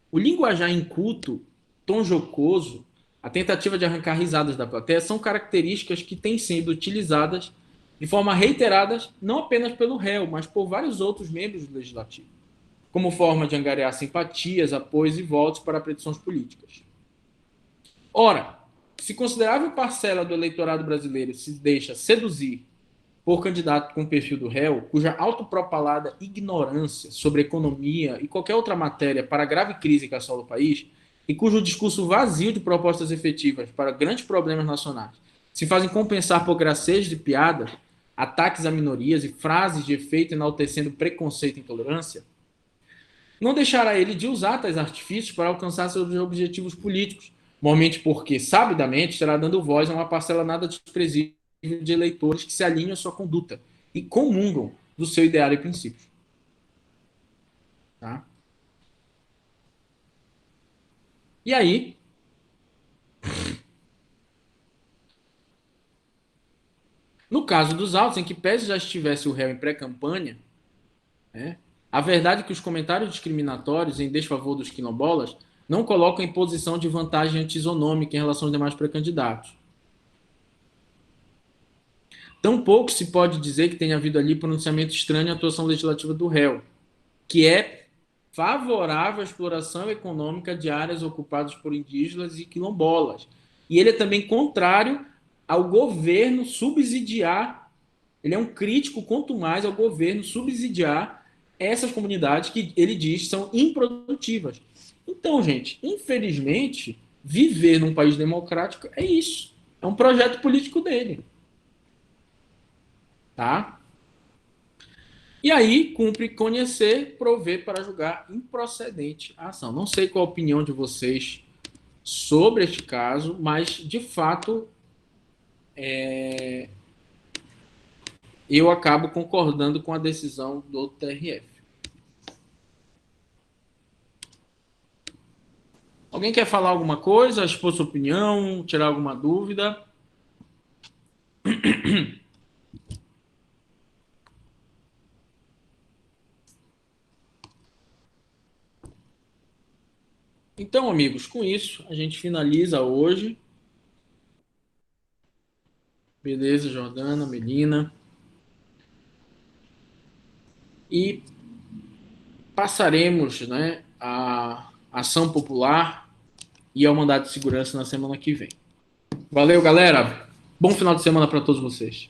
o linguajar inculto, tom jocoso, a tentativa de arrancar risadas da plateia são características que têm sido utilizadas de forma reiterada, não apenas pelo réu, mas por vários outros membros do Legislativo, como forma de angariar simpatias, apoios e votos para predições políticas. Ora, se considerável parcela do eleitorado brasileiro se deixa seduzir por candidato com o perfil do réu, cuja autopropalada ignorância sobre economia e qualquer outra matéria para a grave crise que assola o país, e cujo discurso vazio de propostas efetivas para grandes problemas nacionais se fazem compensar por gracejos de piadas, ataques a minorias e frases de efeito enaltecendo preconceito e intolerância, não deixará ele de usar tais artifícios para alcançar seus objetivos políticos, normalmente porque, sabidamente, estará dando voz a uma parcela nada desprezível de eleitores que se alinham à sua conduta e comungam do seu ideário e princípios. Tá? E aí, no caso dos autos, em que pese já estivesse o réu em pré-campanha, a verdade é que os comentários discriminatórios em desfavor dos quilombolas não colocam em posição de vantagem antisonômica em relação aos demais pré-candidatos. Tampouco se pode dizer que tenha havido ali pronunciamento estranho à atuação legislativa do réu, que é favorável à exploração econômica de áreas ocupadas por indígenas e quilombolas. E ele é também contrário ao governo subsidiar, ele é um crítico quanto mais ao governo subsidiar essas comunidades que ele diz são improdutivas. Então, gente, infelizmente, viver num país democrático é isso. É um projeto político dele. Tá? E aí, cumpre conhecer, prover para julgar improcedente a ação. Não sei qual a opinião de vocês sobre este caso, mas, de fato, eu acabo concordando com a decisão do TRF. Alguém quer falar alguma coisa, expor sua opinião, tirar alguma dúvida? Então, amigos, com isso, a gente finaliza hoje. Beleza, Jordana, Melina. E passaremos, né, a ação popular e ao mandado de segurança na semana que vem. Valeu, galera. Bom final de semana para todos vocês.